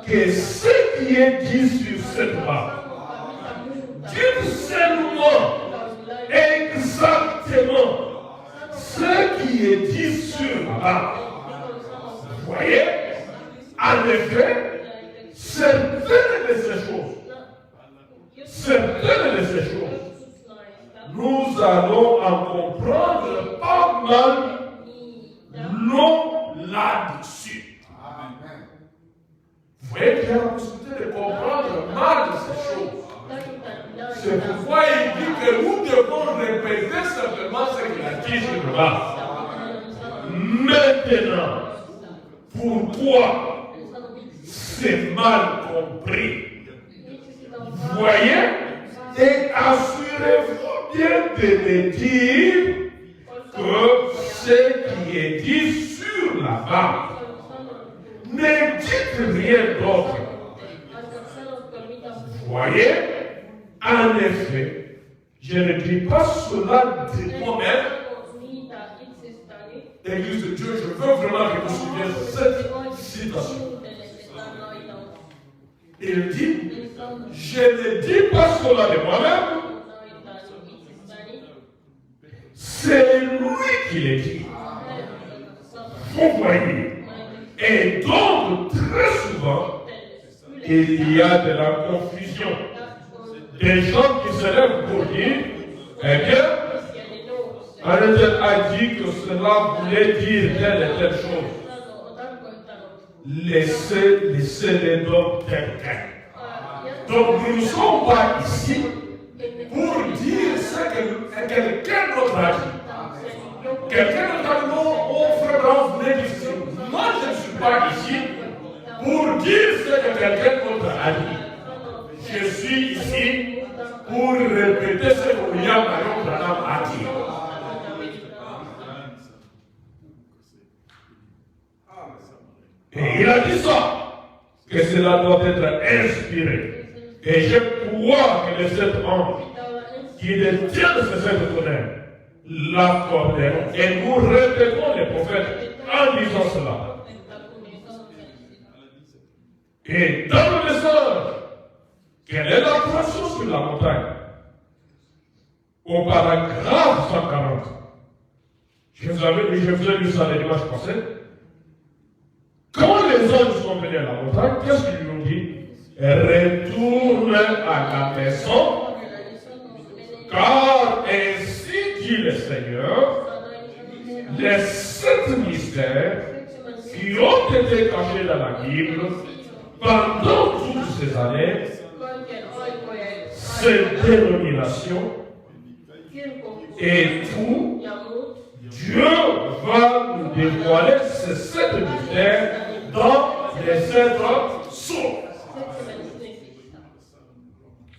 Speaker 1: que ce qui est dit sur cette banc. Dites seulement exactement ce qui est dit sur la banc. Vous voyez? En effet, certaines de ces choses, nous allons en comprendre pas mal long là-dessus. Vous voyez qu'il y a la possibilité de comprendre mal ces choses. C'est pourquoi il dit que nous devons répéter simplement ce qu'il a dit sur le bas. Maintenant, pourquoi c'est mal compris? Vous voyez? Et assurez-vous bien de me dire que ce qui est dit sur la barre, ne dites rien d'autre. Vous voyez? En effet, je ne dis pas cela de moi-même. Église de Dieu, je veux vraiment que vous suiviez cette citation. Il dit, je ne dis pas cela de moi-même, c'est lui qui le dit. Vous voyez. Et donc, très souvent, il y a de la confusion. Des gens qui se lèvent pour dire, eh bien, Arrêtez a dit que cela voulait dire telle et telle chose. Laissez-les donc tels quels. Donc nous ne sommes pas ici pour dire ce que quelqu'un d'autre a dit. Quelqu'un d'autre a dit non, mon frère, vous venez d'ici. Moi je ne suis pas ici pour dire ce que quelqu'un d'autre a dit. Je suis ici pour répéter ce que William Marion Branham a dit. Et il a dit ça, que cela doit être inspiré. Et je crois que les 7 anges qui détiennent ces 7 tonnerres l'accorderont. Et nous répétons les prophètes en disant cela. Et dans le message, quelle est la création sur la montagne? Au paragraphe 140. Je vous ai lu ça le dimanche passé. Quand les anges sont venus à la montagne, qu'est-ce qu'ils lui ont dit? Retourne à la maison, car ainsi dit le Seigneur, les 7 mystères qui ont été cachés dans la Bible pendant toutes ces années, ces dénominations et tout, Dieu va nous dévoiler ces 7 mystères dans les 7 sceaux.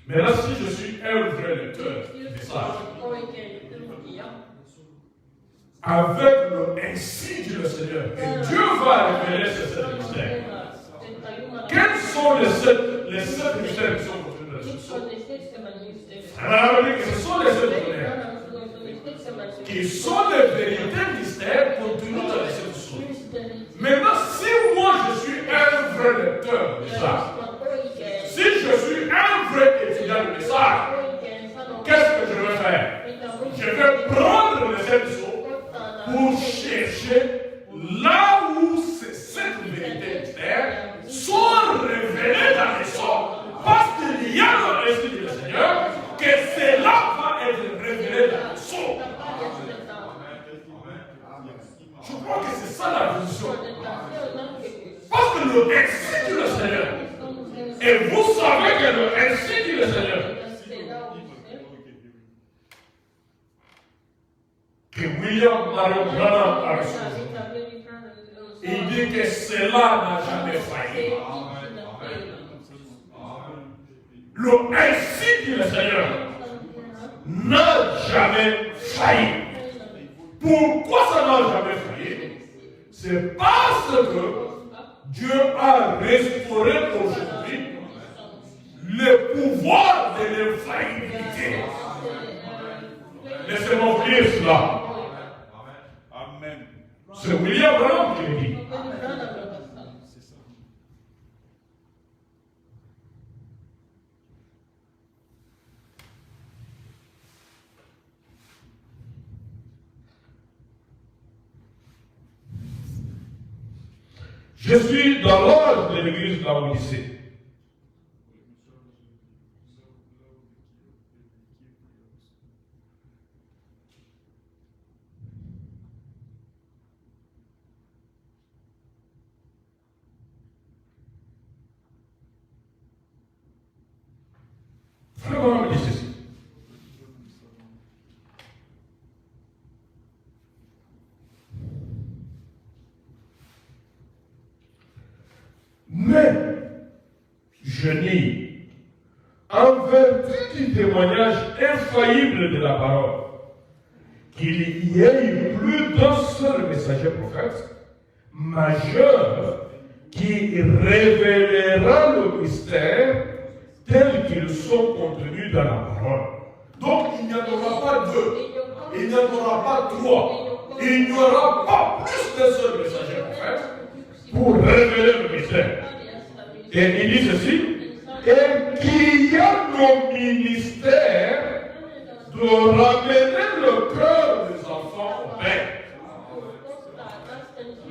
Speaker 1: Maintenant, si je suis un vrai lecteur du message, avec le ainsi dit le Seigneur, et Dieu va révéler ces 7 mystères. Quels sont les 7 mystères qui sont contenus dans ce sceau? Ce sont les 7 tonnerres, qui sont les vérités mystères contenus dans les 7 sceaux. Maintenant, si moi je suis un vrai lecteur du message, si je suis un vrai étudiant du message, crois que c'est ça la position. Parce que le ainsi dit le Seigneur. Et vous savez que le ainsi dit le Seigneur. Que William Marion Branham a reçu. Il dit que cela n'a jamais failli. Le ainsi dit le Seigneur n'a jamais failli. Pourquoi ça n'a jamais failli? C'est parce que Dieu a restauré aujourd'hui le pouvoir de l'infaillibilité. Laissez-moi vous dire cela.
Speaker 2: Amen.
Speaker 1: C'est William Branham qui le dit. Je suis dans l'ordre de l'église de la Odyssée. Frère me dit ceci. Mais je nie, en vertu du témoignage infaillible de la parole, qu'il y ait plus d'un seul messager prophète majeur qui révélera le mystère tels qu'ils sont contenus dans la parole. Donc il n'y en aura pas deux, il n'y en aura pas trois, il n'y aura pas plus d'un seul messager prophète pour révéler le mystère. Et il dit ceci, et qu'il y a nos ministères de ramener le cœur des enfants au Père.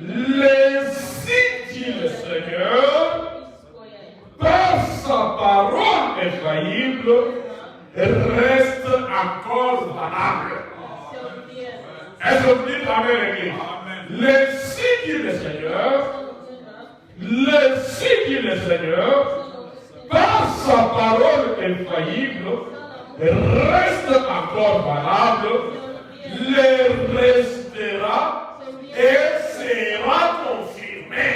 Speaker 1: Ainsi dit le Seigneur, par sa parole infaillible, reste encore valable. Est-ce que vous dites Amen, l'Église? Ainsi dit le Seigneur, ainsi dit le Seigneur, par sa parole infaillible, reste encore valable, le restera et sera confirmé.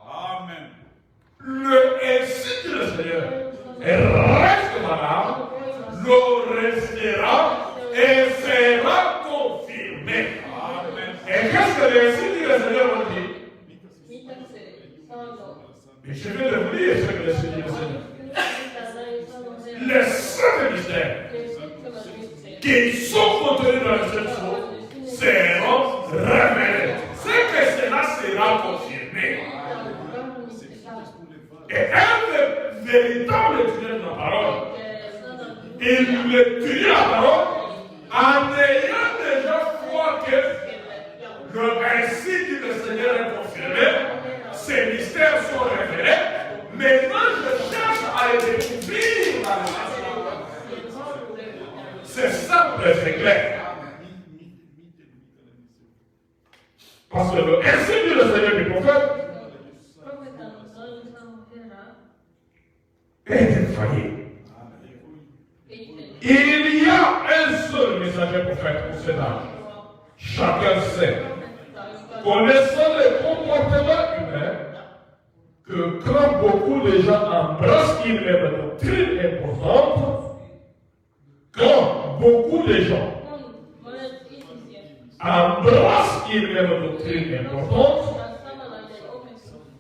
Speaker 2: Amen.
Speaker 1: Le ainsi dit le Seigneur reste valable, le restera et sera confirmé. Amen. Et qu'est-ce que le ainsi dit le Seigneur dit? Et je vais vous dire ce que le Seigneur dit le Seigneur. Les sept mystères qui sont contenus dans les sept choses seront révélés. C'est que cela sera confirmé. Et un véritable étudiant de la parole, il étudie la parole en ayant déjà foi que le ainsi dit le Seigneur est confirmé, ces mystères sont révélés. Maintenant, je cherche à les découvrir dans la c'est simple et c'est clair. Parce que le ainsi dit le Seigneur du prophète est infaillible. Il y a un seul messager prophète pour cet âge. Chacun sait, connaissant les comportements humains, que quand beaucoup de gens embrassent une même doctrine importante, quand beaucoup de gens embrassent une même doctrine importante,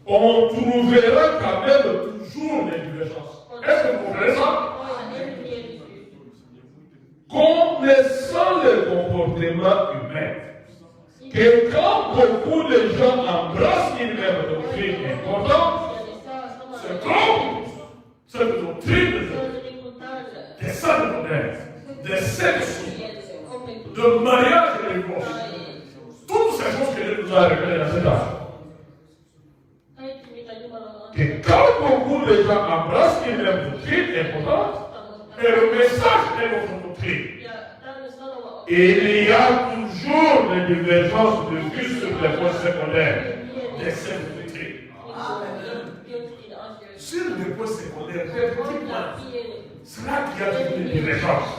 Speaker 1: on trouvera quand même toujours des divergences. Est-ce que vous comprenez ça? Connaissant le comportement humain, que quand beaucoup de gens embrassent une même doctrine importante, se trompent cette doctrine des saints modèles, des sexes, de mariage et de divorce. Toutes ces choses que Dieu nous a révélées dans cet âge. Que quand beaucoup de gens embrassent une même doctrine importante, et le message est votre doctrine, Il y a toujours des divergences de vue sur les points secondaires des saintetés. Sur les points secondaires, des petits points, c'est là qu'il y a toujours des divergences.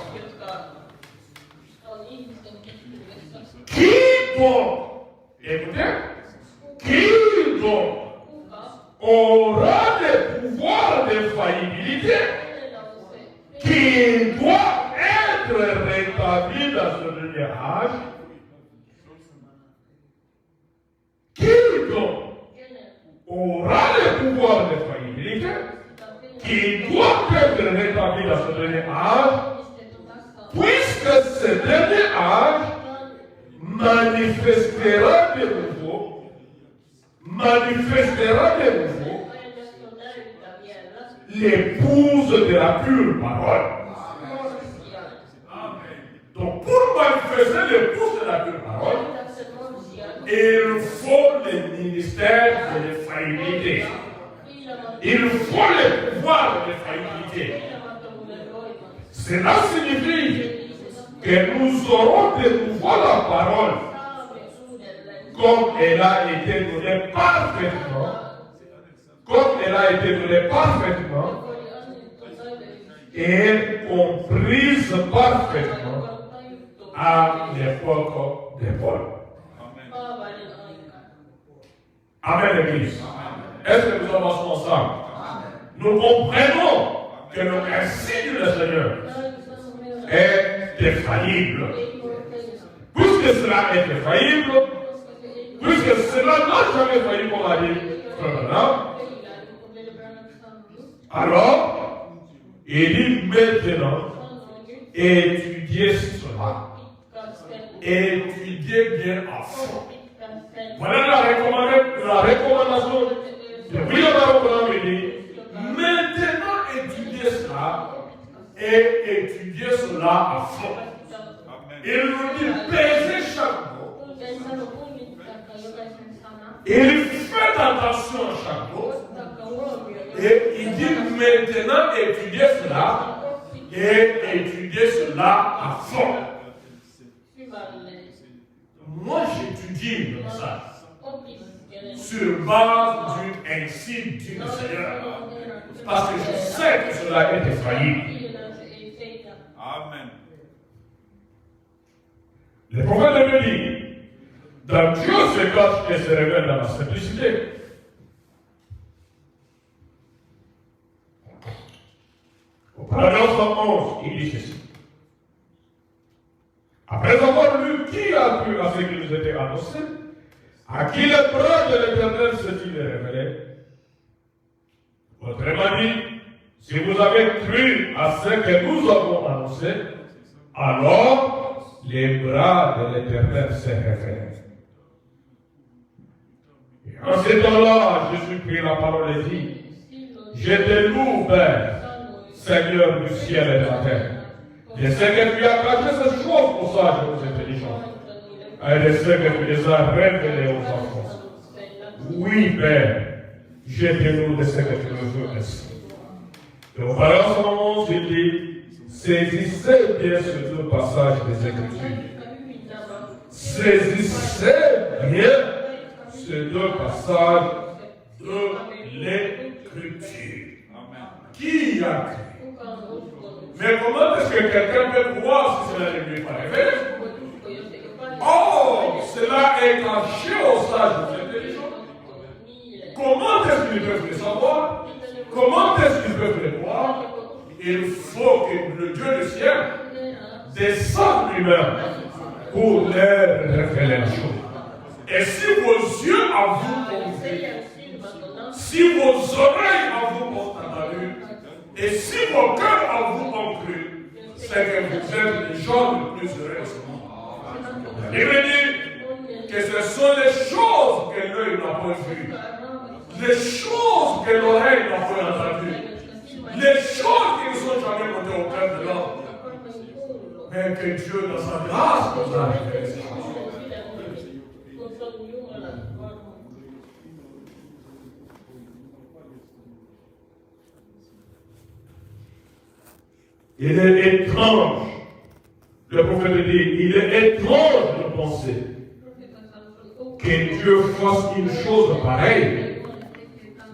Speaker 1: Qui donc, écoutez, qui donc aura des pouvoirs de faillibilité qui doit être rétabli dans ce dernier âge? Qui donc aura le pouvoir de faillibilité qui doit être rétabli dans ce dernier âge, puisque ce dernier âge manifestera de nouveau l'épouse de la pure parole. Donc, pour manifester l'épouse de la pure parole, il faut le ministère de l'effaillibilité. Il faut le pouvoir de l'effaillibilité. Cela signifie que nous aurons de nouveau la parole comme elle a été donnée parfaitement, et comprise parfaitement à l'époque de Paul. Amen, l'Église. Est-ce que nous avançons ensemble? Nous comprenons que le principe du Seigneur est défaillible. Puisque cela est défaillible, puisque cela n'a jamais failli, comme a dit Frère, alors, il dit maintenant, étudiez cela. Étudiez bien à fond. Voilà la recommandation de William Baron dit, maintenant étudiez cela et étudiez cela à fond. Il nous dit, pesez chaque mot. Il fait attention à chaque mot. Et il dit maintenant étudiez cela et étudiez cela à fond. Moi j'étudie le message sur base d'une ainsi dit le Seigneur. Parce que je sais que cela est infaillible.
Speaker 2: Amen.
Speaker 1: Le prophète me dit, dans Dieu se cache et se révèle dans la simplicité. Au paragraphe 111, il dit ceci. Après avoir lu qui a cru à ce qui nous était annoncé, à qui le bras de l'Éternel s'est-il révélé? Autrement dit, si vous avez cru à ce que nous avons annoncé, alors les bras de l'Éternel s'est révélé. Et en ce temps-là, Jésus prit la parole et dit, je te loue, Père, Seigneur du ciel et de la terre. Je sais que tu as caché ces choses aux sages et aux intelligents. Et je sais que tu les as révélées aux enfants. Oui, Père, je te loue de ce que tu me veux ainsi. Et au paragraphe 111, il dit, saisissez bien ces deux passages des Écritures. Saisissez bien ces deux passages de l'Écriture. Qui a cru? Mais comment est-ce que quelqu'un peut croire si cela ne lui est pas révélé? Oh, cela est caché aux sages et aux intelligents. Comment est-ce qu'ils peuvent le savoir? Comment est-ce qu'ils peuvent le voir? Il faut que le Dieu du ciel descende lui-même pour leur révéler la chose. Et si vos yeux à vous ont vu, si vos oreilles à vous ont entendu, et si vos cœurs à vous ont cru, c'est que vous êtes les gens les plus heureux de ce monde. Il veut dire que ce sont les choses que l'œil n'a pas vues, les choses que l'oreille n'a pas entendues, les choses qui ne sont jamais montées au cœur de l'homme, mais que Dieu, dans sa grâce, nous a révélé ces choses. Il est étrange Le prophète dit, il est étrange de penser que Dieu fasse une chose pareille.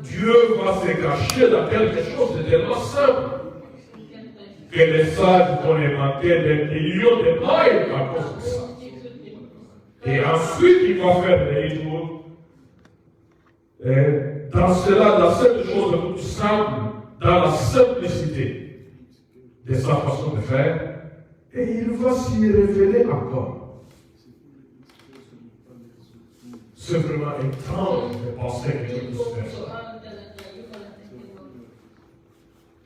Speaker 1: Dieu va se cacher dans quelque chose de tellement simple que les sages vont les manquer des millions de mailles à cause de ça. Et ensuite, il va faire des rituels. Dans cela, dans cette chose toute simple, dans la simplicité de sa façon de faire, et il va s'y révéler encore. C'est vraiment étrange de penser que Dieu puisse faire ça.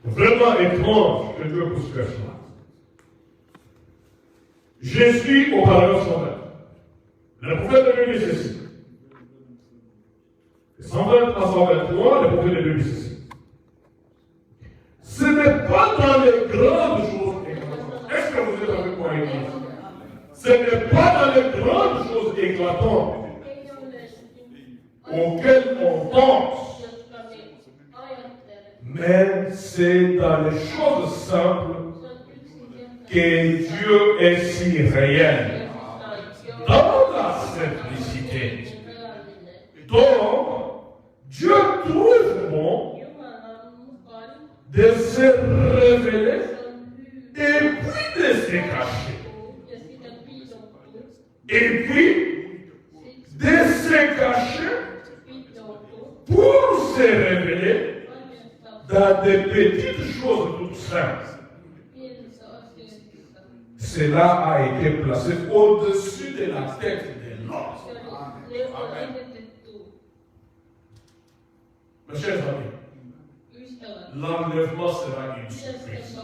Speaker 1: Vraiment étrange que Dieu puisse faire ça. Jésus au paragraphe 120. Le prophète de Dieu dit ceci. 120 à 123, le prophète de Dieu dit ceci. Ce n'est pas dans les grandes choses éclatantes. Est-ce que vous êtes avec moi ici? Ce n'est pas dans les grandes choses éclatantes auxquelles on pense, mais c'est dans les choses simples que Dieu est si réel. Dans la simplicité. Donc, Dieu trouve bon de se révéler et puis de se cacher. Et puis de se cacher pour se révéler dans des petites choses toutes simples. Cela a été placé au-dessus de la tête de l'homme. Mes chers amis, l'enlèvement sera une surprise.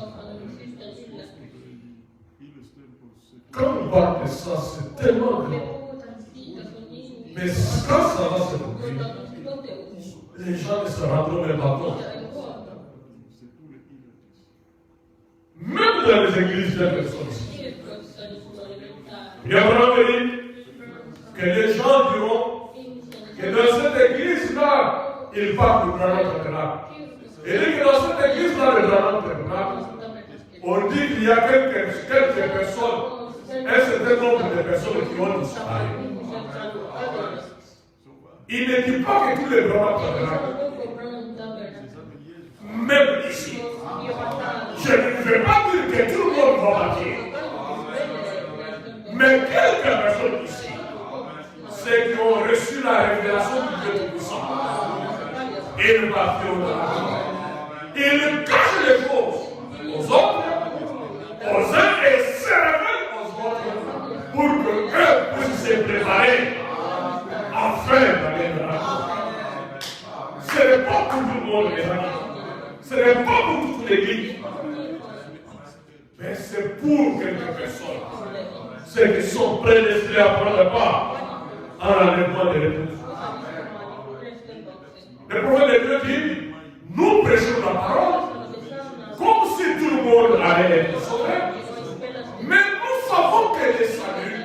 Speaker 1: Quand on parle de ça, c'est tellement grand. Mais quand ça va se produire, les gens ne se rendront même pas compte. Même dans les églises de personnes ici. Il y a vraiment dit que les gens diront que dans cette église-là, il parle du Branham Tabernacle. Et dit que dans cette église-là, le Branham Tabernacle, on dit qu'il y a quelques personnes, un certain nombre de personnes qui ont disparu. Il ne dit pas que tous les Branham Tabernacle, même ici, je ne vais pas dire que tout le monde va bâtir. Mais quelques personnes ici, ceux qui ont reçu la révélation du Dieu Tout-Puissant, ils bâtiront de la ils cachent les choses aux autres, aux uns et se révèlent aux autres pour que eux puissent se préparer afin d'aller dans la vie. Ce n'est pas pour tout le monde, mes amis. Ce n'est pas pour toute l'église. Mais c'est pour quelques personnes. Ceux qui sont prédestinés à prendre part à l'enlèvement de l'épouse. Le prophète de Dieu dit, nous prêchons la parole comme si tout le monde allait être sauvé. Mais nous savons que le salut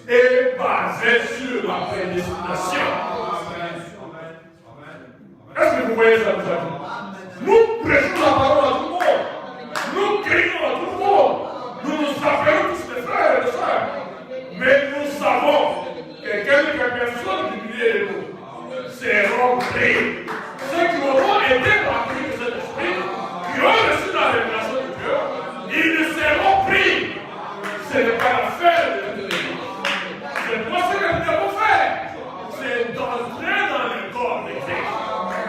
Speaker 1: est basé sur la prédestination. Est-ce que vous voyez ça, mes amis? Nous prêchons la parole à tout le monde. Nous crions à tout le monde. Nous nous appelons tous les frères et les sœurs. Mais nous savons que quelques personnes du milieu de nous seront pris. Ceux qui auront été remplis de cet esprit, qui ont reçu la révélation de Dieu, ils seront pris. Ce n'est pas l'affaire de Dieu. C'est pas ce que nous devons faire. C'est d'entrer dans le corps de Christ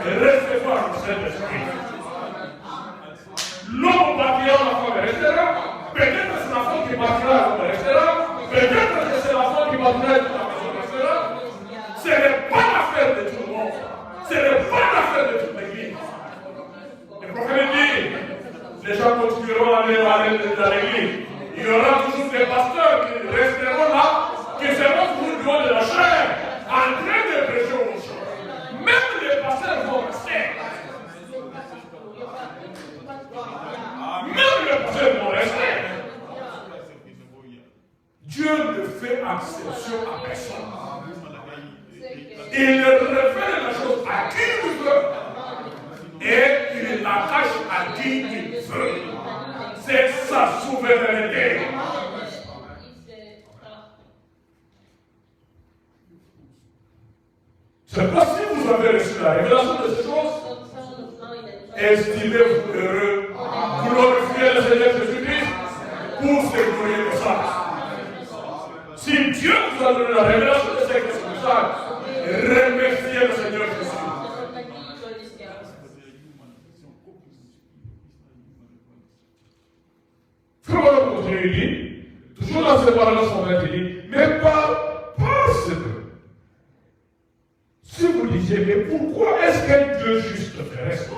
Speaker 1: et recevoir le Saint-Esprit. L'homme bâtira, la femme restera. Peut-être que c'est la femme qui bâtira, l'homme restera. Peut-être que c'est la femme qui bâtira, la maison restera. Ce n'est pas l'affaire de tout le monde. Ce n'est pas l'affaire de toute l'église. Le prophète dit, les gens continueront à aller dans l'église. Il y aura toujours des pasteurs qui resteront là, qui seront toujours du haut de la chair, en train de prêcher aux gens. Même les pasteurs vont rester. Même les pasteurs vont rester. Dieu ne fait exception à personne. Il révèle la chose à qui il veut et il la cache à qui il veut. C'est sa souveraineté. la révélation de ces choses, estimez-vous heureux, glorifiez le Seigneur Jésus-Christ pour se glorifier de ça. Si Dieu vous a donné la révélation de ces messages, remerciez le Seigneur Jésus. Frère, on continue, il dit, toujours dans ces paroles sont il dit, mais parce que, si vous disiez, mais pourquoi est-ce qu'un Dieu juste ferait ça?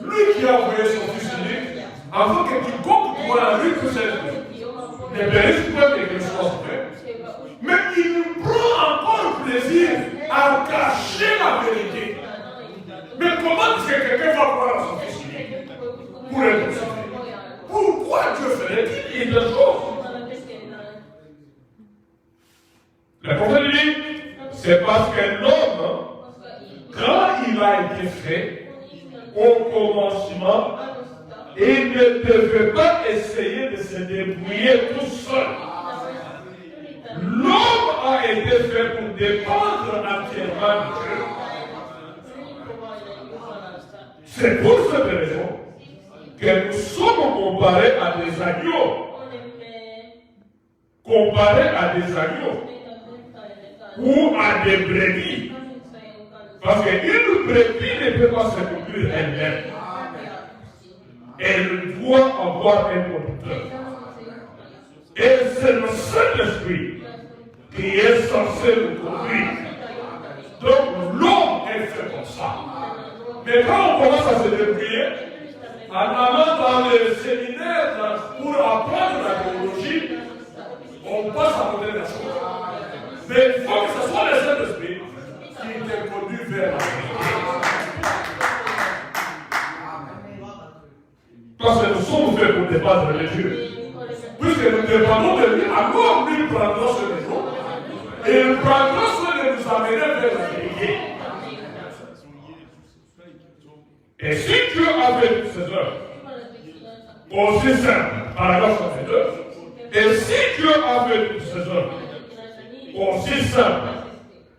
Speaker 1: Lui qui a envoyé son fils unique, afin que quiconque croit en lui puisse être ne périsse pas mais qu'il soit sauvé. Mais il prend encore plaisir à cacher la vérité. Mais comment est-ce que quelqu'un va croire à son fils unique pour être sauvé? Pourquoi Dieu ferait-il des choses? Le prophète dit, c'est parce qu'un homme, quand il a été fait, au commencement, il ne devait pas essayer de se débrouiller tout seul. L'homme a été fait pour dépendre entièrement de Dieu. C'est pour cette raison que nous sommes comparés à des agneaux. Comparés à des agneaux ou à des brebis. Parce qu'une brebis ne peut pas se conduire elle-même. Elle doit avoir un conducteur. Et c'est le Saint-Esprit qui est censé le conduire. Donc l'homme est fait comme ça. Mais quand on commence à se débrouiller, en allant dans les séminaires pour apprendre la théologie, on passe à côté de la chose. Mais il faut que ce soit le Saint-Esprit qui te conduit vers la vérité. Parce que nous sommes faits pour dépendre de Dieu. Puisque nous dépendons de lui, alors lui prendra soin de nous. Et il prendra soin de nous amener vers la vérité. Et si Dieu avait toutes ses œuvres, aussi simple, paragraphe 22, et si Dieu avait toutes ses œuvres, aussi simple,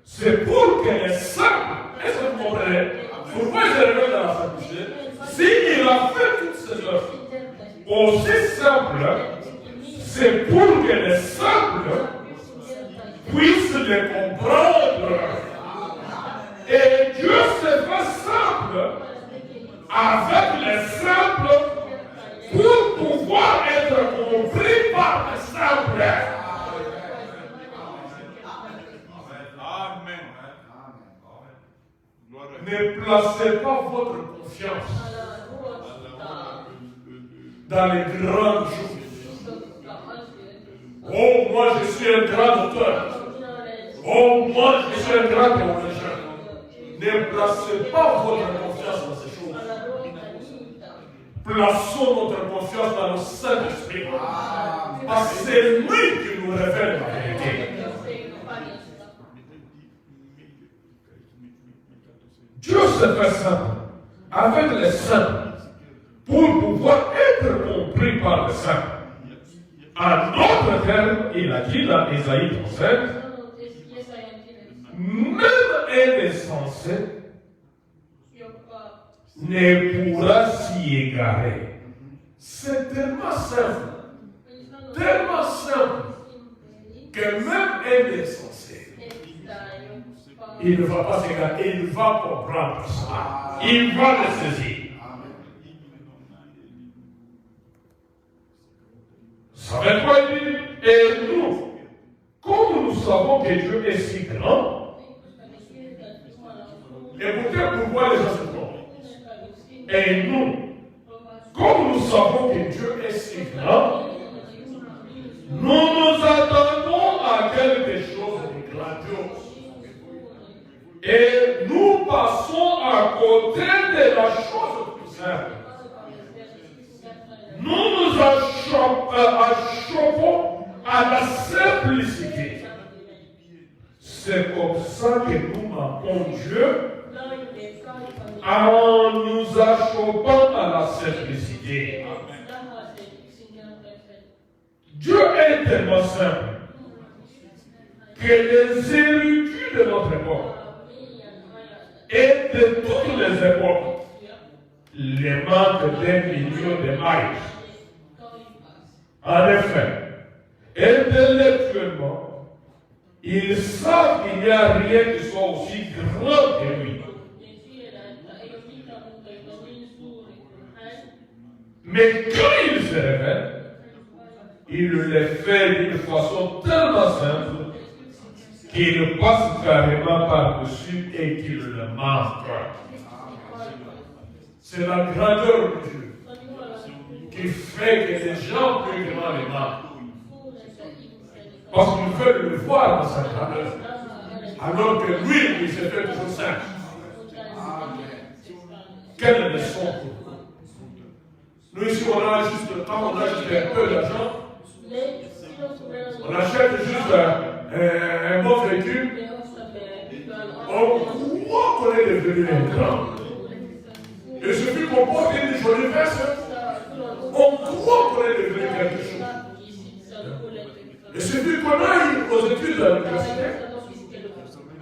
Speaker 1: c'est pour que les simples, est-ce que vous comprenez? Pourquoi je regarde dans la simplicité? S'il a fait toutes ces œuvres aussi simples, c'est pour que les simples puissent les comprendre. Et Dieu s'est fait simple avec les simples pour pouvoir être compris par les simples. Ne placez pas votre confiance dans les grandes choses. Oh, moi je suis un grand auteur. Oh, moi je suis un grand théologien. Ne placez pas votre confiance dans ces choses. Plaçons notre confiance dans le Saint-Esprit. Parce que c'est lui qui nous révèle la vérité. Dieu se fait simple avec les saints pour pouvoir être compris par les saints. En d'autres termes, il a dit dans Ésaïe 37, même un insensé ne pourra s'y égarer. C'est tellement simple que même un insensé, il ne va pas s'égarer, il va comprendre ça. Il va le saisir. Ça veut quoi il dit? Et nous, comme nous savons que Dieu est si grand, écoutez pourquoi les gens se trompent. Et nous, comme nous savons que Dieu est si grand, nous nous attendons à quelque chose de grandiose. Et nous passons à côté de la chose plus simple. Nous nous achoppons à la simplicité. C'est comme ça que nous manquons Dieu, en nous achoppant à la simplicité. Dieu est tellement simple que les érudits de notre époque et de toutes les époques, les manques d'un million de mailles. En effet, intellectuellement, ils savent qu'il n'y a rien qui soit aussi grand que lui. Mais quand il se révèle, il le fait d'une façon tellement simple qu'il passe carrément par-dessus et qu'il le manque. C'est la grandeur de Dieu qui fait que les gens plus grands les manquent. Parce qu'ils veulent le voir dans sa grandeur. Alors que lui, il s'est fait trop simple. Quelle leçon pour nous. Nous ici, on a juste le temps, on a juste un peu d'argent. On achète juste un bon véhicule. On croit qu'on est devenu un grand. Il suffit qu'on porte une jolie veste. On croit qu'on est devenu quelque chose. Il suffit qu'on aille aux études à l'université.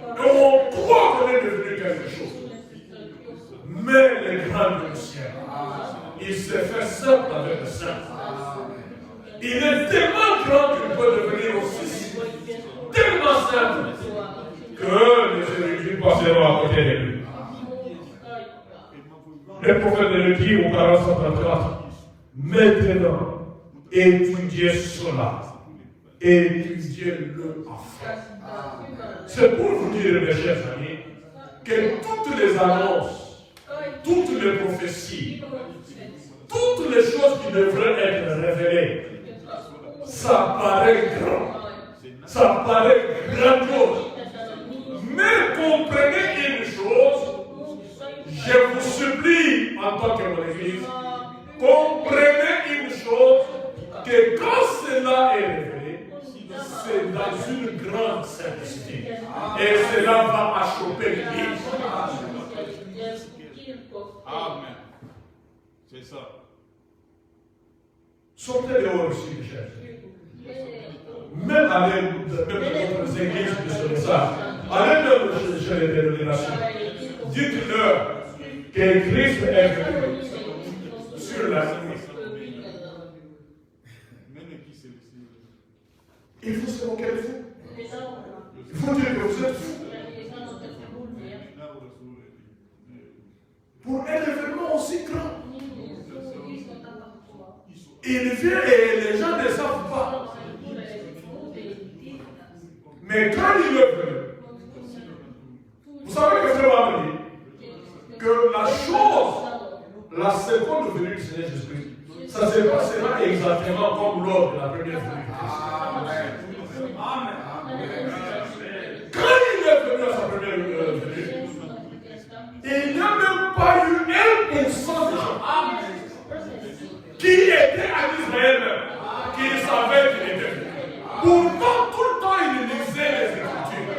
Speaker 1: Et on croit qu'on est devenu quelque chose. Mais les grands du ciel, il s'est fait simple avec le simple. Il est tellement grand qu'il peut devenir aussi tellement simple que les érudits passeront à côté de lui. Le prophète le dit au 40-134, maintenant, étudiez cela, étudiez-le à fond. C'est pour vous dire, mes chers amis, que toutes les annonces, toutes les prophéties, toutes les choses qui devraient être révélées, ça paraît grand, ça paraît grandiose. Mais comprenez une chose, je vous supplie en tant que mon église, comprenez une chose, que quand cela est révélé, c'est dans une grande simplicité. Et cela va achoper l'Église.
Speaker 3: Amen. C'est ça.
Speaker 1: Sortez dehors ici, mes chers. Même allez dans d'autres églises de ce message, allez même chez les dénominations. Dites-leur que Christ est venu sur la terre. Il faut se moquer de vous. Il faut dire que vous êtes fous. Pour un événement aussi grand. Il vient et les gens ne savent pas. Mais quand il est venu, vous savez que c'est va me dire que la chose, la seconde venue du Seigneur Jésus-Christ, ça se passera exactement comme lors de la première venue. Amen. Quand il est venu à sa première venue, il n'y a même pas eu 1% de gens qui étaient à Israël, qui savaient qu'il était venu. Pourtant, tout le temps, il lisait les Écritures.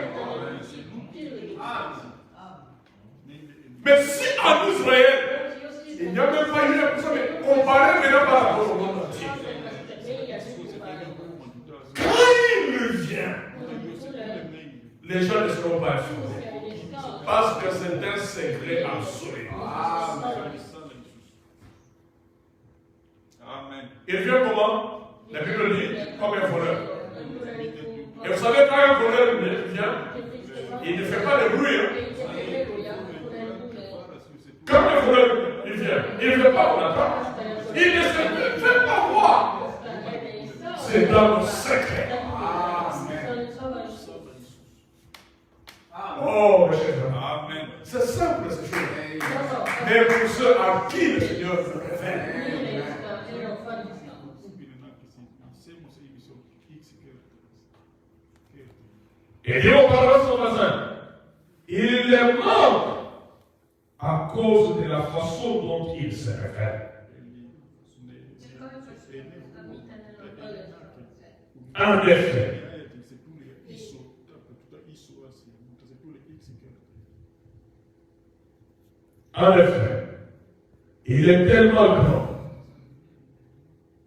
Speaker 1: Mais si en Israël, il n'y a même pas eu 1%, mais comparé maintenant par rapport au monde entier. Quand il vient, les gens ne seront pas informés. Parce que c'est un secret absolu.
Speaker 3: Amen.
Speaker 1: Il vient comment? La Bible dit comme un voleur. Et vous savez, quand un voleur vient, il ne fait pas de bruit. Quand un voleur vient, il ne fait pas on attend. Il ne se fait pas voir. C'est dans le secret. Oh, mes chers amis.
Speaker 3: Amen.
Speaker 1: C'est simple ces choses. Mais pour ceux à qui le Seigneur se révèle. Et dit au parole son voisin, il les manque à cause de la façon dont il se révèle. En effet, il est tellement grand.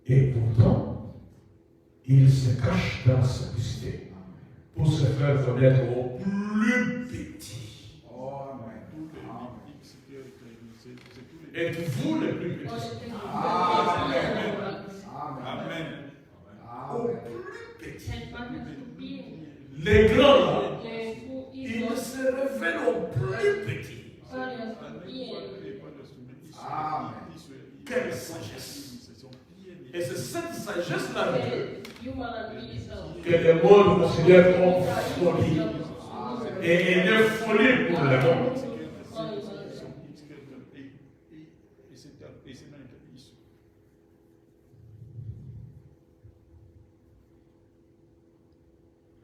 Speaker 1: Et pourtant, il se cache dans sa simplicité pour se faire connaître au plus petits. Êtes-vous les plus petits?
Speaker 3: Amen.
Speaker 1: Au plus petit. Les grands, ils ne se révèlent au plus petit. Quelle sagesse! Et c'est cette sagesse-là que le monde considère comme folie. Et elle est folie pour le monde.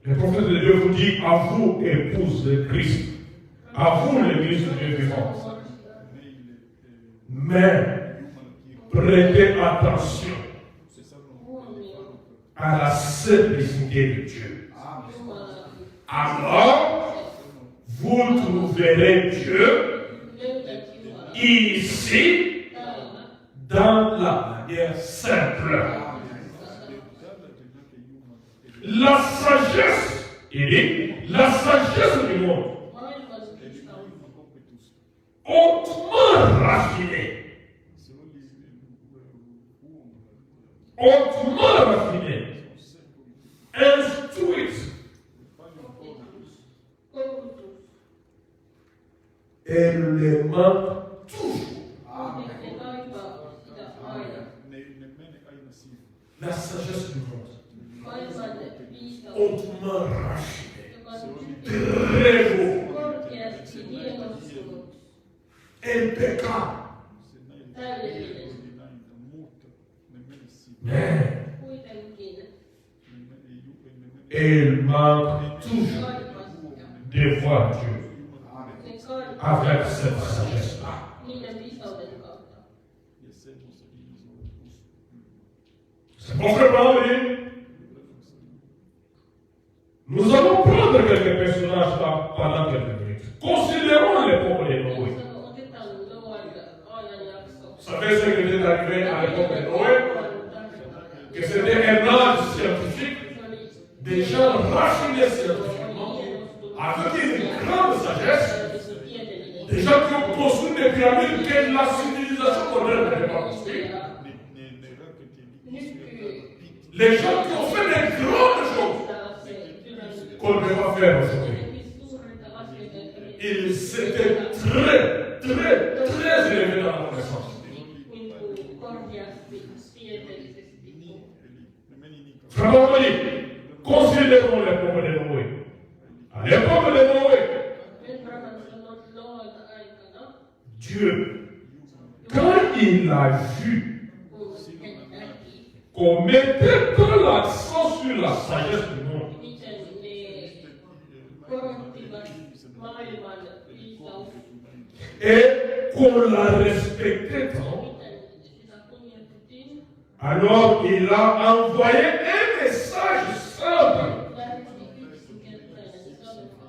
Speaker 1: Le prophète de Dieu vous dit, à vous, épouse de Christ, à vous, l'église de Dieu vivant. Mais, prêtez attention à la simplicité de Dieu. Alors, vous trouverez Dieu ici, dans la manière simple. La sagesse, il dit, la sagesse du monde, hautement raffinée, instruite, elle les manque toujours. La sagesse du monde, hautement raffinée, très beau, impeccable. Mais elle manque toujours de voir Dieu avec cette sagesse-là. C'est pourquoi nous allons prendre quelques personnages là pendant quelques minutes. Considérons l'époque de Noé. Vous savez ce qui est arrivé à l'époque de Noé? Que c'était un âge scientifique, des gens raffinés scientifiquement, avec une grande sagesse, des gens qui ont construit des pyramides que la civilisation moderne n'avait pas construit. Les gens qui ont fait des grandes choses qu'on ne peut pas faire aujourd'hui. Ils étaient très élevés dans la connaissance. Vraiment, considérons l'époque de Noé. À l'époque de Noé, Dieu, quand il a vu qu'on mettait tout l'accent sur la sagesse du monde, et qu'on la respectait tant, alors il a envoyé un message simple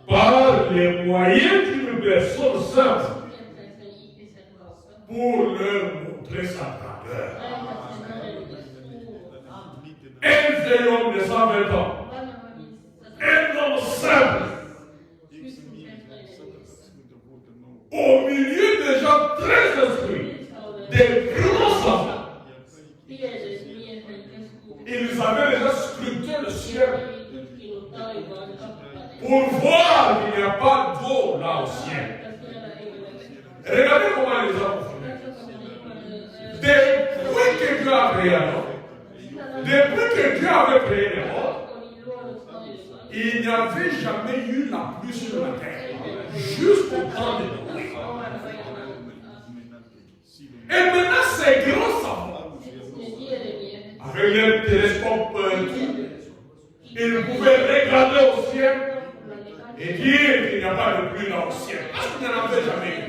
Speaker 1: par les moyens d'une personne simple pour leur montrer sa grandeur. Un vieil homme de 120 ans, un homme simple, au milieu de gens très instruits, des grands savants. Ils avaient déjà scruté le ciel pour voir qu'il n'y a pas d'eau là au ciel. Regardez comment les gens ont fait. Depuis que Dieu a créé l'homme, depuis que Dieu avait créé le monde, il n'y avait jamais eu la pluie sur la terre, jusqu'au temps de Noé. Et maintenant, ces grands savants, avec les télescopes, ils pouvaient regarder au ciel et dire qu'il n'y a pas de pluie là au ciel. Parce qu'il n'y en avait jamais eu.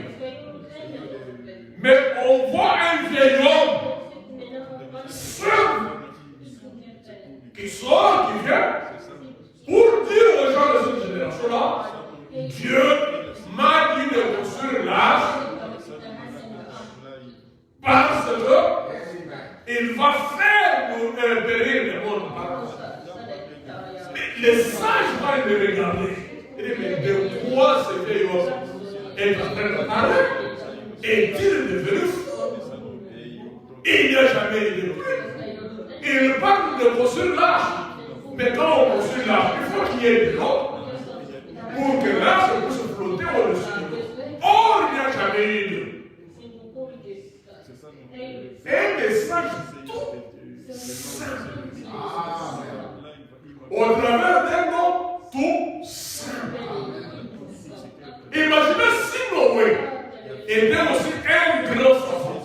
Speaker 1: Mais on voit un vieil homme simple qui sort, qui vient, pour dire aux gens de cette génération-là, Dieu m'a dit de construire l'arche parce qu'il va faire nous périr le monde. Les sages vont le regarder Il dit, mais de quoi ce vieil homme est en train de parler? Est-il devenu fou? Il n'y a jamais eu de pluie. Il parle de construire l'arche. Mais quand on construit l'arche, il faut qu'il y ait de l'eau pour que l'arche puisse flotter au-dessus. Or, il n'y a jamais eu de. Un message tout simple. Au travers d'un nom tout simple. Imaginez si Noé était aussi un grand savant,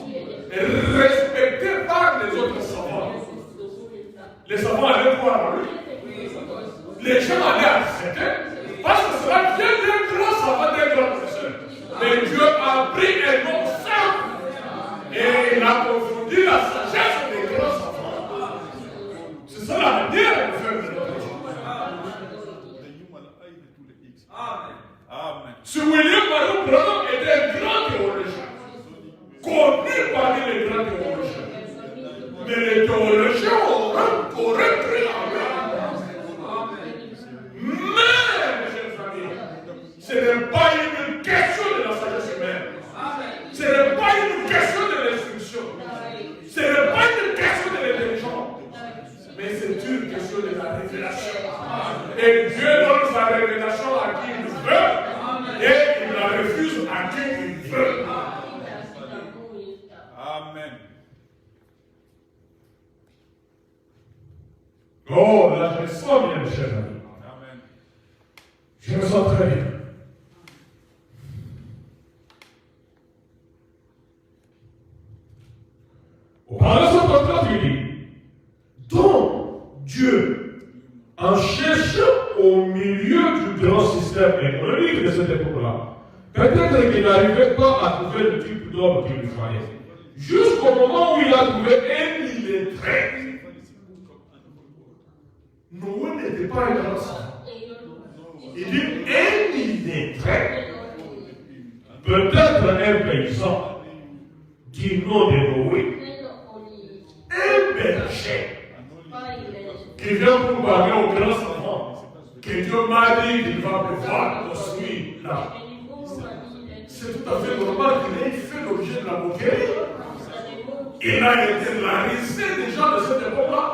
Speaker 1: respecté par les autres savants. Les savants allaient croire en lui. Les gens allaient accepter, parce que cela vient d'un grand savant, d'un grand professeur. Mais Dieu a pris un nom simple et il a confondu la sagesse des grands savants. C'est ça la manière de faire de notre Dieu. Amen. Ce William Marion Branham était un grand théologien, connu parmi les grands théologiens. Mais les théologiens auraient pris en main. Mais, mes chers amis, ce n'est pas une question de la sagesse humaine. Ce n'est pas une question de l'instruction. Ce n'est pas une question de l'intelligence. Mais c'est une question de la révélation. Et Dieu donne sa révélation à qui il veut. Et il la refuse à qui il veut. Amen. Oh, là, je me sens bien, cher ami. Amen. Je me sens très bien. Au paragraphe 134, il dit, donc Dieu, en cherchant au milieu du grand système économique de cette époque-là, peut-être qu'il n'arrivait pas à trouver le type d'homme qu'il lui fallait. Jusqu'au moment où il a trouvé un illettré. Noé n'était pas un grand savant. Il dit un illettré. Peut-être un paysan du nom de Noé. Un berger qui vient pour parler au grand savant que Dieu m'a dit qu'il va pouvoir construire là. C'est tout à fait normal qu'il ait fait l'objet de la moquerie. Il a été la risée des gens de cette époque-là.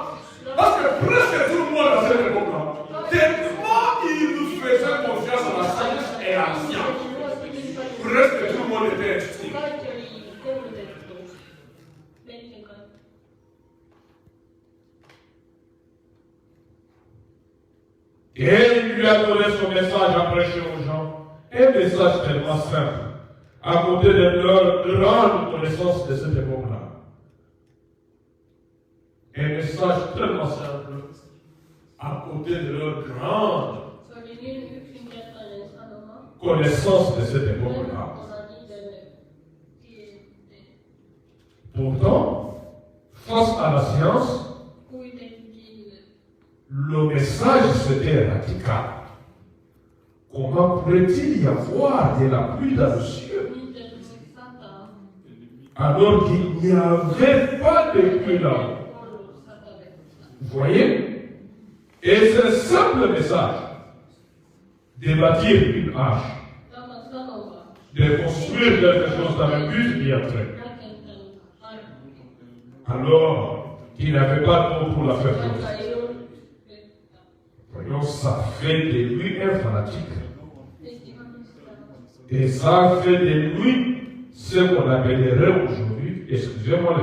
Speaker 1: Parce que presque tout le monde à cette époque-là, tellement il nous faisait confiance à la sagesse et à la science, presque tout le monde était instruit. Et il lui a donné son message à prêcher aux gens. Un message tellement simple, à côté de leur grande connaissance de cette époque-là. Un message tellement simple, à côté de leur grande connaissance de cette époque-là. Pourtant, face à la science, le message c'était radical. Comment pourrait-il y avoir de la pluie dans le ciel alors qu'il n'y avait pas de pluie là-haut? Vous voyez? Et c'est un simple message de bâtir une arche, de construire quelque chose dans le but qui est entré. Alors, il n'avait pas de mots pour la faire progresser. Voyons, ça fait de lui un fanatique. Et ça fait de lui ce qu'on appellerait aujourd'hui, excusez-moi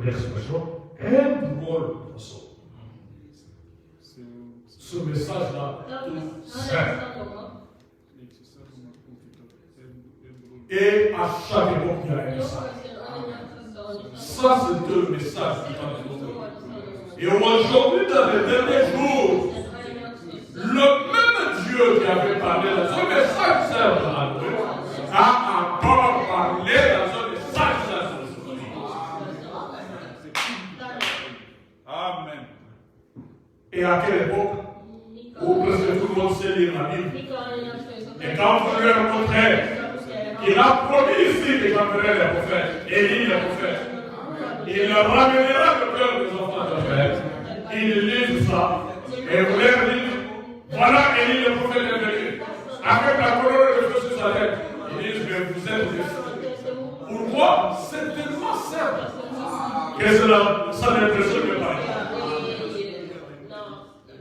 Speaker 1: l'expression, un drôle de poisson. Ce message-là, simple. Et à chaque époque, il y a un message. Ça, c'est le message du temps de Dieu. Et aujourd'hui, dans les derniers jours, le même Dieu qui avait parlé dans un message simple à Noé a encore parlé dans un message simple aujourd'hui. Amen. Et à quelle époque? Où presque tout le monde sait lire la Bible. Et quand vous lui montrez, il a promis ici qu'il enverrait les prophètes, Élie les prophètes. Il leur ramènera le cœur des enfants de prophètes. Ils lisent ça. Et vous leur dites, voilà Élie le prophète est venu. avec la couronne de feu sur sa tête. Ils disent que vous êtes des. Pourquoi? C'est tellement simple que ça n'impressionne